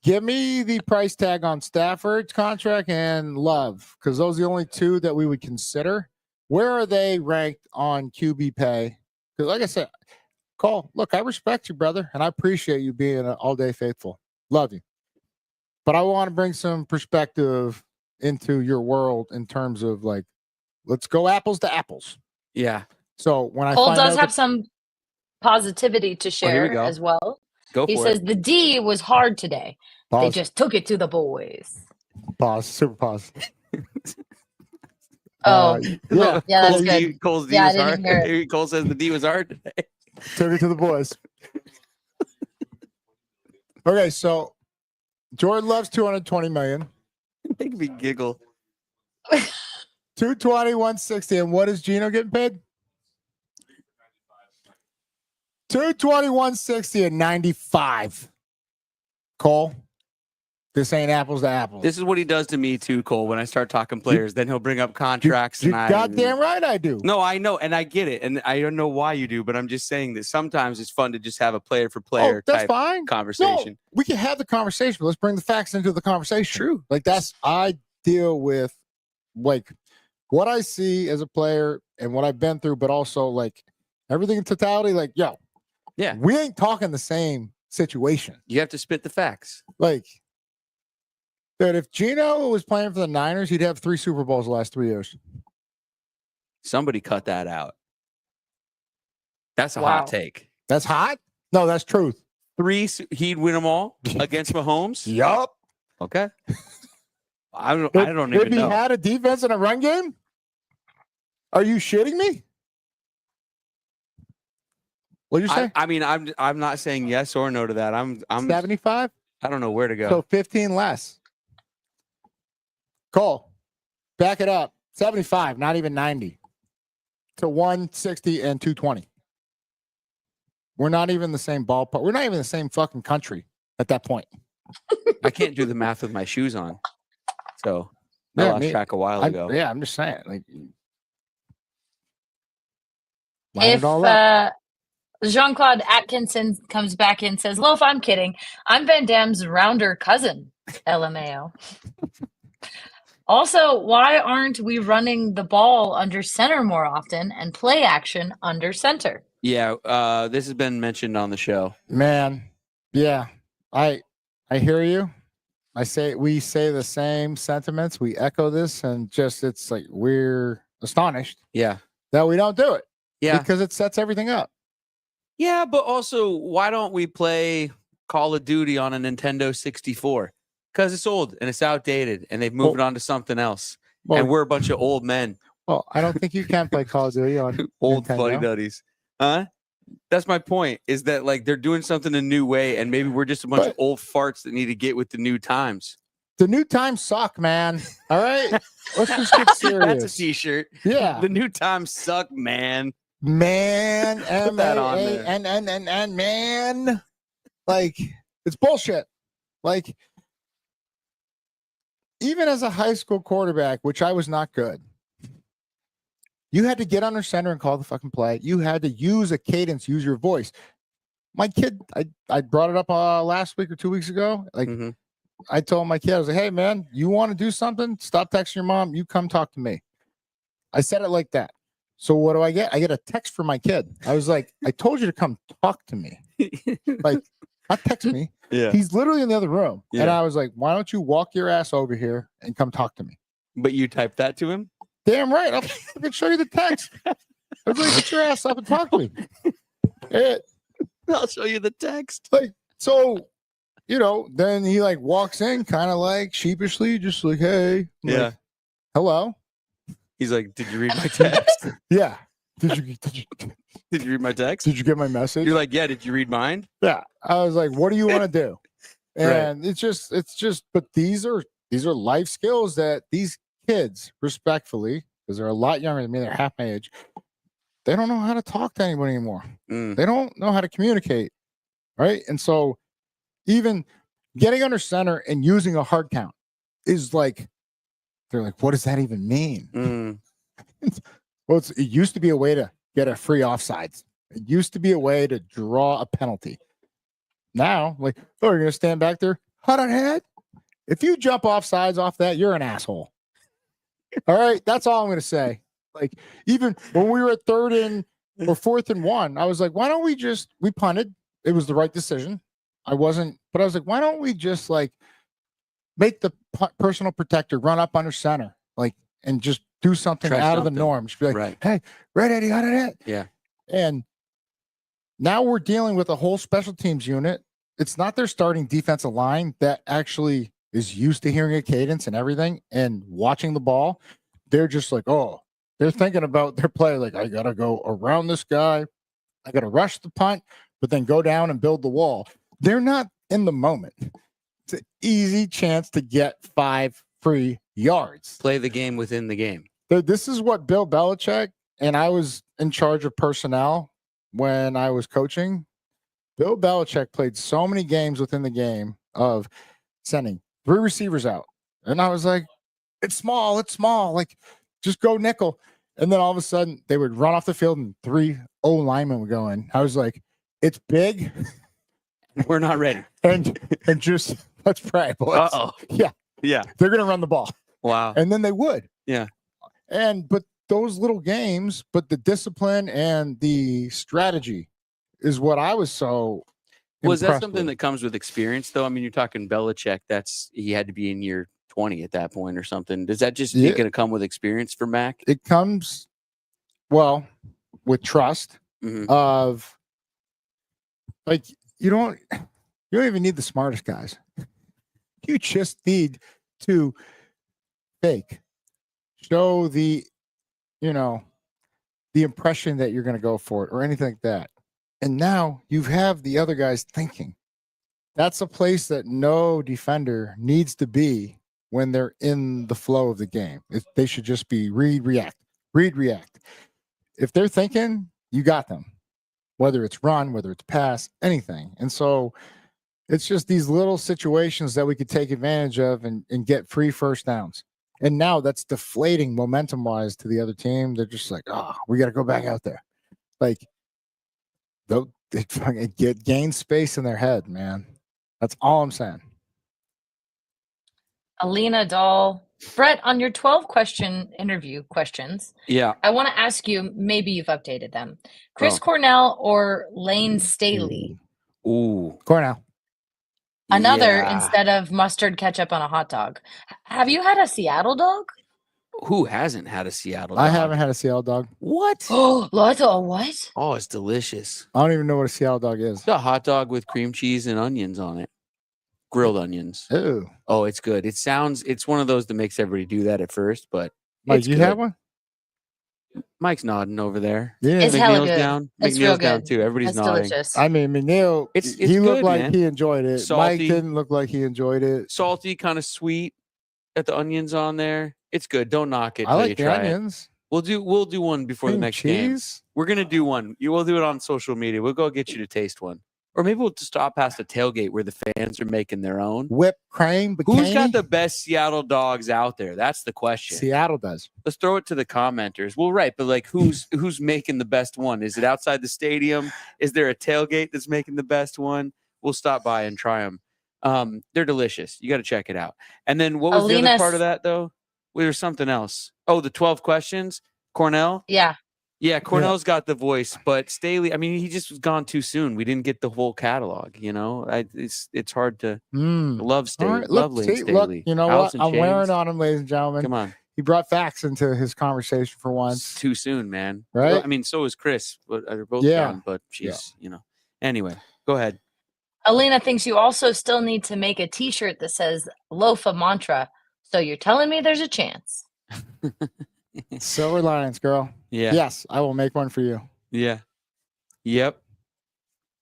give me the price tag on Stafford's contract and Love, because those are the only 2 that we would consider. Where are they ranked on QB pay? Because, like I said, Cole, look, I respect you, brother, and I appreciate you being an all-day faithful. Love you. But I want to bring some perspective into your world in terms of, like, let's go apples to apples. Yeah. So when Cole does have some positivity to share as well. He says the D was hard today. Pause. They just took it to the boys. Pause. Super pause. Yeah, that's good. Cole's D was hard. Cole says the D was hard today. Took it to the boys. Okay, so Jordan Love's $220 million. Make me giggle. 220, 160, and what is Geno getting paid? 220, 160, and 95. Cole, This ain't apples to apples. This is what he does to me too, Cole. When I start talking players, then he'll bring up contracts. You're goddamn right I do. No, I know, and I get it, and I don't know why you do, but I'm just saying that sometimes it's fun to just have a player for player type conversation. No, we can have the conversation, but let's bring the facts into the conversation. True. Like I deal with like what I see as a player and what I've been through, but also like everything in totality. Like, yo, yeah, we ain't talking the same situation. You have to spit the facts. Like, that if Geno was playing for the Niners, he'd have 3 Super Bowls the last 3 years. Somebody cut that out. That's a hot take. That's hot? No, that's truth. 3, he'd win them all against Mahomes? Yup. Okay. I don't even know. If he had a defense and a run game? Are you shitting me? What'd you say? I mean, I'm not saying yes or no to that. I'm 75? I don't know where to go. So 15 less. Cole, back it up. 75, not even 90. To 160 and 220. We're not even the same ballpark. We're not even the same fucking country at that point. I can't do the math with my shoes on. So I lost track a while ago. I'm just saying. Like, if Jean-Claude Atkinson comes back in and says, Lofa, I'm kidding. I'm Van Damme's rounder cousin, LMAO. Also, why aren't we running the ball under center more often and play action under center? Yeah, this has been mentioned on the show. Man, yeah, I hear you. We say the same sentiments. We echo this, and just it's like we're astonished. Yeah, that we don't do it. Yeah, because it sets everything up. Yeah, but also, why don't we play Call of Duty on a Nintendo 64? Because it's old and it's outdated, and they've moved on to something else. And we're a bunch of old men. Well, I don't think you can play Call of Duty on old Nintendo. Fuddy Duddies. Huh? That's my point, is that like they're doing something a new way, and maybe we're just a bunch of old farts that need to get with the new times. The new times suck, man. All right? Let's just get serious. That's a t-shirt. Yeah. The new times suck, man. Man. Put that on there. And man. Like, it's bullshit. Like, even as a high school quarterback, which I was not good, you had to get under center and call the fucking play. You had to use a cadence, use your voice. My kid, I brought it up last week or 2 weeks ago. Like, I told my kid, I was like, hey, man, you want to do something? Stop texting your mom. You come talk to me. I said it like that. So what do I get? I get a text from my kid. I was like, I told you to come talk to me. Like, not text me. Yeah. He's literally in the other room. Yeah. And I was like, why don't you walk your ass over here and come talk to me? But you typed that to him? Damn right. I can show you the text. I was like, get your ass up and talk to me. I'll show you the text. Like, so, you know, then he like walks in kind of like sheepishly, just like, hey. I'm Yeah. like, hello. He's like, did you read my text? Yeah. Did you read my text? Did you get my message? You're like, yeah, did you read mine? Yeah. I was like, what do you want to do? And it's just, but these are life skills that these kids, respectfully, because they're a lot younger than me, they're half my age, they don't know how to talk to anybody anymore. They don't know how to communicate. Right. And so even getting under center and using a hard count is like, they're like, what does that even mean? Well, it used to be a way to get a free offsides. It used to be a way to draw a penalty. Now, like, oh, you're going to stand back there? Hot on head? If you jump offsides off that, you're an asshole. All right? That's all I'm going to say. Like, even when we were at 3rd or 4th and 1, I was like, why don't we punted. It was the right decision. But I was like, why don't we just, like, make the personal protector run up under center, like, and just do something out of the norm. Just be like, hey, right, Eddie, how did it? Yeah. And now we're dealing with a whole special teams unit. It's not their starting defensive line that actually is used to hearing a cadence and everything and watching the ball. They're just like, oh, they're thinking about their play. Like, I got to go around this guy. I got to rush the punt, but then go down and build the wall. They're not in the moment. It's an easy chance to get 5 free yards. Play the game within the game. This is what Bill Belichick, and I was in charge of personnel when I was coaching. Bill Belichick played so many games within the game of sending 3 receivers out. And I was like, it's small. Like, just go nickel. And then all of a sudden, they would run off the field and 3 O linemen would go in. I was like, it's big. We're not ready. and just let's pray, boys. Uh-oh. Yeah. Yeah. They're going to run the ball. Wow. And then they would. Yeah. But those little games, but the discipline and the strategy is what I was so Was that impressed something with. that comes with experience, though? I mean, you're talking Belichick. He had to be in year 20 at that point or something. Does that just going to come with experience for Mac? It comes, well, with trust of, like, you don't even need the smartest guys. You just need to show the impression that you're going to go for it or anything like that. And now you have the other guys thinking. That's a place that no defender needs to be when they're in the flow of the game. They should just be read, react. If they're thinking, you got them. Whether it's run, whether it's pass, anything. And so it's just these little situations that we could take advantage of and get free first downs. And now that's deflating momentum-wise to the other team. They're just like, oh, we got to go back out there. Like, they gain space in their head, man. That's all I'm saying. Alina Dahl. Brett, on your 12-question interview questions, I want to ask you, maybe you've updated them. Chris Cornell or Lane Staley? Ooh. Cornell. Another instead of mustard ketchup on a hot dog. Have you had a Seattle dog? Who hasn't had a Seattle dog? I haven't had a Seattle dog. What? Oh, what? Oh, it's delicious. I don't even know what a Seattle dog is. It's a hot dog with cream cheese and onions on it. Grilled onions. Ew. Oh, it's good. It's one of those that makes everybody do that at first, but Mike, you have one? Mike's nodding over there. Yeah. It's hella McNeil's good. down. It's McNeil's real down good. too. Everybody's That's nodding. delicious. I mean, McNeil, It's he good, looked like man. he enjoyed it. Salty. Mike didn't look like he enjoyed it. Salty, kind of sweet. Got the onions on there. It's good. Don't knock it. I till like you the try onions. It. We'll do one before the Cream next game. cheese. We're gonna do one. We'll do it on social media. We'll go get you to taste one. Or maybe we'll just stop past the tailgate where the fans are making their own. Whipped cream. Who's got bikini? the best Seattle dogs out there? That's the question. Seattle does. Let's throw it to the commenters. Well, right, but like, who's making the best one? Is it outside the stadium? Is there a tailgate that's making the best one? We'll stop by and try them. They're delicious. You got to check it out. And then what was the other part of that though? There was something else. Oh, the 12 questions. Cornell. Yeah, Cornell's got the voice, but Staley, I mean, he just was gone too soon. We didn't get the whole catalog, you know. It's hard to love Staley. All right, love Lane Staley. Look, you know Alice what? in I'm wearing Chains. on him, ladies and gentlemen. Come on. He brought facts into his conversation for once. It's too soon, man. Right? Well, I mean, so is Chris. But they're both gone, but she's, Anyway, go ahead. Alina thinks you also still need to make a T-shirt that says Lofa mantra. So you're telling me there's a chance. Silver Lions, girl. Yeah. Yes, I will make one for you. Yeah. Yep.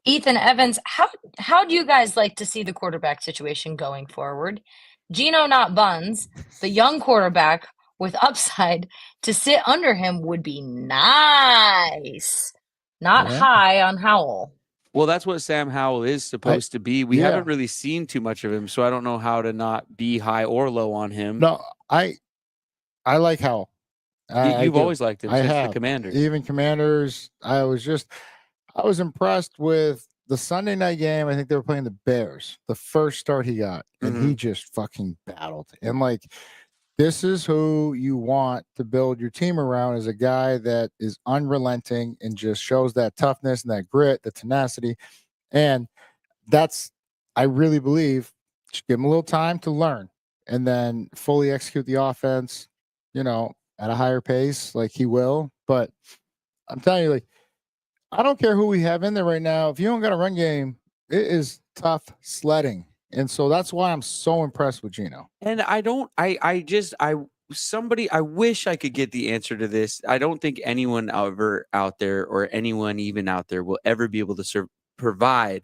Ethan Evans, how do you guys like to see the quarterback situation going forward? Geno, not buns, the young quarterback with upside to sit under him would be nice. Not high on Howell. Well, that's what Sam Howell is supposed to be. We haven't really seen too much of him, so I don't know how to not be high or low on him. No, I like Howell. You've always liked him since have. the Commanders. Even Commanders, I was impressed with the Sunday night game. I think they were playing the Bears, the first start he got, and he just fucking battled. And like, this is who you want to build your team around, is a guy that is unrelenting and just shows that toughness and that grit, the tenacity. And I really believe, just give him a little time to learn and then fully execute the offense, at a higher pace, like he will. But I'm telling you, like, I don't care who we have in there right now. If you don't got a run game, it is tough sledding. And so that's why I'm so impressed with Geno. And I wish I could get the answer to this. I don't think anyone ever out there, or anyone even out there, will ever be able to provide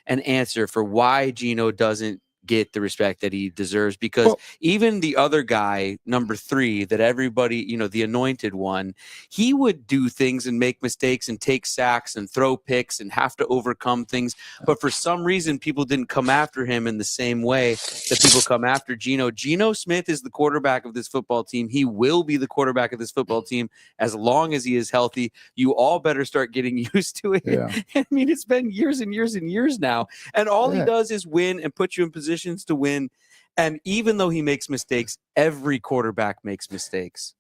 an answer for why Geno doesn't get the respect that he deserves, because even the other guy, number 3, that everybody, the anointed one, he would do things and make mistakes and take sacks and throw picks and have to overcome things. But for some reason, people didn't come after him in the same way that people come after Geno. Geno Smith is the quarterback of this football team. He will be the quarterback of this football team as long as he is healthy. You all better start getting used to it. Yeah. I mean, it's been years and years and years now. And all he does is win and put you in positions to win. And even though he makes mistakes, every quarterback makes mistakes.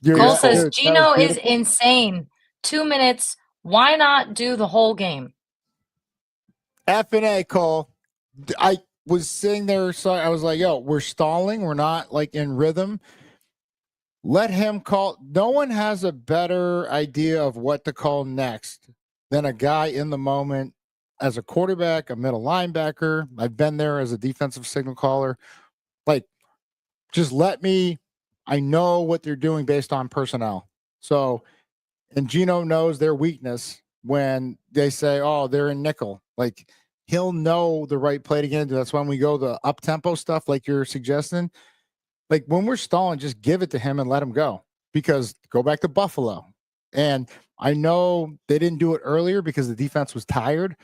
Cole says Geno is insane. 2 minutes. Why not do the whole game? F&A, Cole. I was sitting there, so I was like, yo, we're stalling. We're not like in rhythm. Let him call. No one has a better idea of what to call next than a guy in the moment. As a quarterback, a middle linebacker, I've been there as a defensive signal caller. Like, just let me, I know what they're doing based on personnel. So, and Geno knows their weakness when they say, oh, they're in nickel. Like, he'll know the right play to get into. That's when we go the up-tempo stuff like you're suggesting. Like, when we're stalling, just give it to him and let him go. Because go back to Buffalo. And I know they didn't do it earlier because the defense was tired.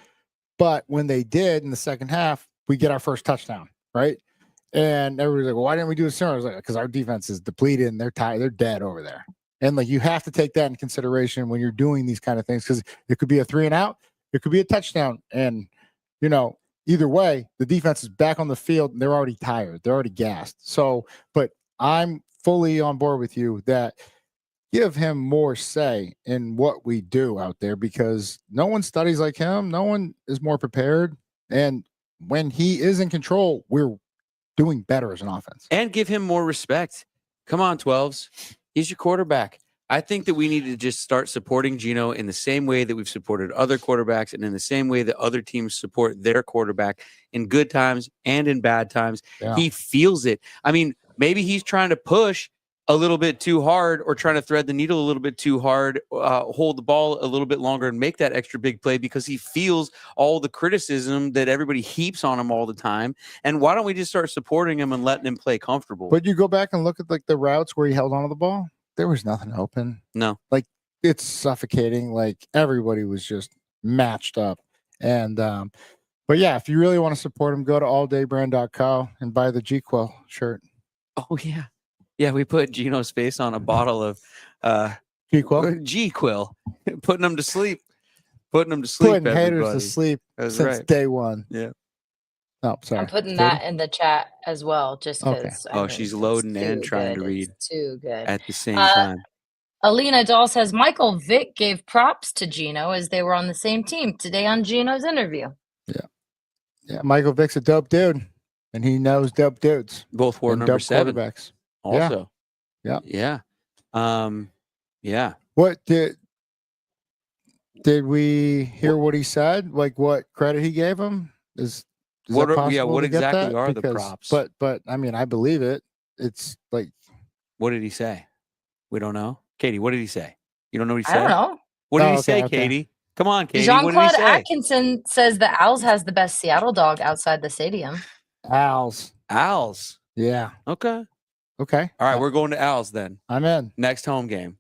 But when they did in the second half, we get our first touchdown, right? And everybody's like, well, why didn't we do it sooner? I was like, because our defense is depleted and they're tired. They're dead over there. And like, you have to take that in consideration when you're doing these kind of things, because it could be a 3 and out. It could be a touchdown. And, either way, the defense is back on the field and they're already tired. They're already gassed. So, but I'm fully on board with you that give him more say in what we do out there, because no one studies like him. No one is more prepared. And when he is in control, we're doing better as an offense. And give him more respect. Come on, 12s. He's your quarterback. I think that we need to just start supporting Geno in the same way that we've supported other quarterbacks, and in the same way that other teams support their quarterback in good times and in bad times. Yeah. He feels it. I mean, maybe he's trying to push a little bit too hard, or trying to thread the needle a little bit too hard, hold the ball a little bit longer and make that extra big play, because he feels all the criticism that everybody heaps on him all the time. And why don't we just start supporting him and letting him play comfortable? But you go back and look at like the routes where he held onto the ball. There was nothing open. No. Like, it's suffocating. Like, everybody was just matched up. And but yeah, if you really want to support him, go to alldaybrand.co and buy the G-Quill shirt. Oh yeah. Yeah, we put Geno's face on a bottle of G-Quill, putting them to sleep. Putting haters to sleep since day one. Yeah. Oh, sorry. I'm putting that in the chat as well, just because. Okay. She's loading and trying to read. It's too good at the same time. Alina Dahl says Michael Vick gave props to Geno as they were on the same team today on Geno's interview. Yeah. Michael Vick's a dope dude, and he knows dope dudes. Both wore number 7 quarterbacks. Also. Yeah. Yeah. What did we hear what he said? Like, what credit he gave him? Is what that possible what to get exactly that? are the props? But I mean, I believe it. It's like, what did he say? We don't know. Katie, what did he say? You don't know what he said? I don't know. What did he say, Katie? Come on, Katie. Jean-Claude Atkinson says the Owls has the best Seattle dog outside the stadium. Owls. Yeah. Okay. All right, we're going to Owls then. I'm in. Next home game.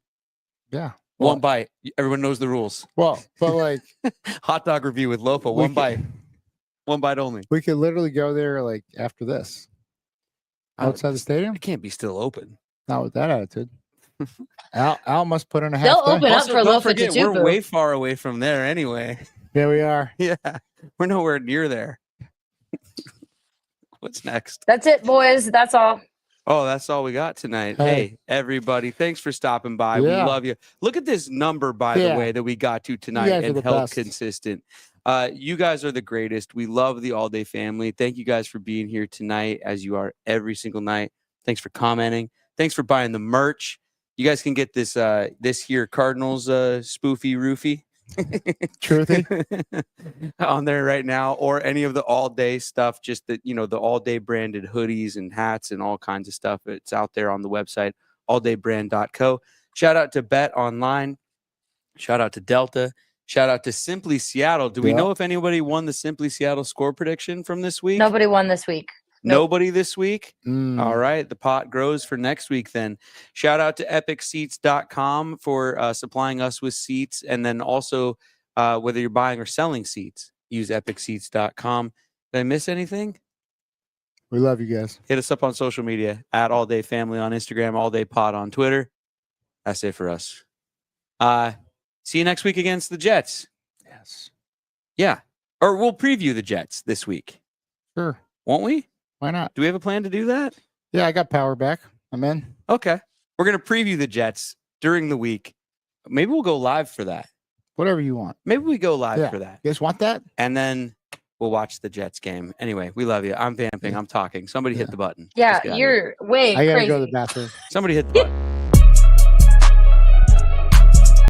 Yeah. One bite. Everyone knows the rules. Well, but like hot dog review with Lofa. One bite. One bite only. We could literally go there like after this. Outside the stadium? It can't be still open. Not with that attitude. Al must put in a half. They'll open up for Lofa Tatupu. We're way far away from there anyway. Yeah, we are. Yeah. We're nowhere near there. What's next? That's it, boys. That's all. Oh, that's all we got tonight. Hey, everybody. Thanks for stopping by. We love you. Look at this number, by the way, that we got to tonight and held consistent. You guys are the greatest. We love the All Day family. Thank you guys for being here tonight, as you are every single night. Thanks for commenting. Thanks for buying the merch. You guys can get this this here Cardinals spoofy roofie Truthy on there right now, or any of the All Day stuff, just the the All Day branded hoodies and hats and all kinds of stuff. It's out there on the website, alldaybrand.co. Shout out to Bet Online. Shout out to Delta. Shout out to Simply Seattle. Do we Yeah. know if anybody won the Simply Seattle score prediction from this week? Nobody won this week. Nope. Nobody this week? Mm. All right. The pot grows for next week then. Shout out to epicseats.com for supplying us with seats. And then also, whether you're buying or selling seats, use epicseats.com. Did I miss anything? We love you guys. Hit us up on social media at All Day Family on Instagram, All Day Pod on Twitter. That's it for us. See you next week against the Jets. Yes. Yeah. Or we'll preview the Jets this week. Sure. Won't we? Why not? Do we have a plan to do that? Yeah, I got power back. I'm in. Okay. We're going to preview the Jets during the week. Maybe we'll go live for that. Whatever you want. Maybe we go live Yeah. for that. You guys want that? And then we'll watch the Jets game. Anyway, we love you. I'm vamping. Yeah. I'm talking. Somebody hit the button. Yeah, Let's get out of here. you're way I gotta crazy. go to the bathroom. Somebody hit the button.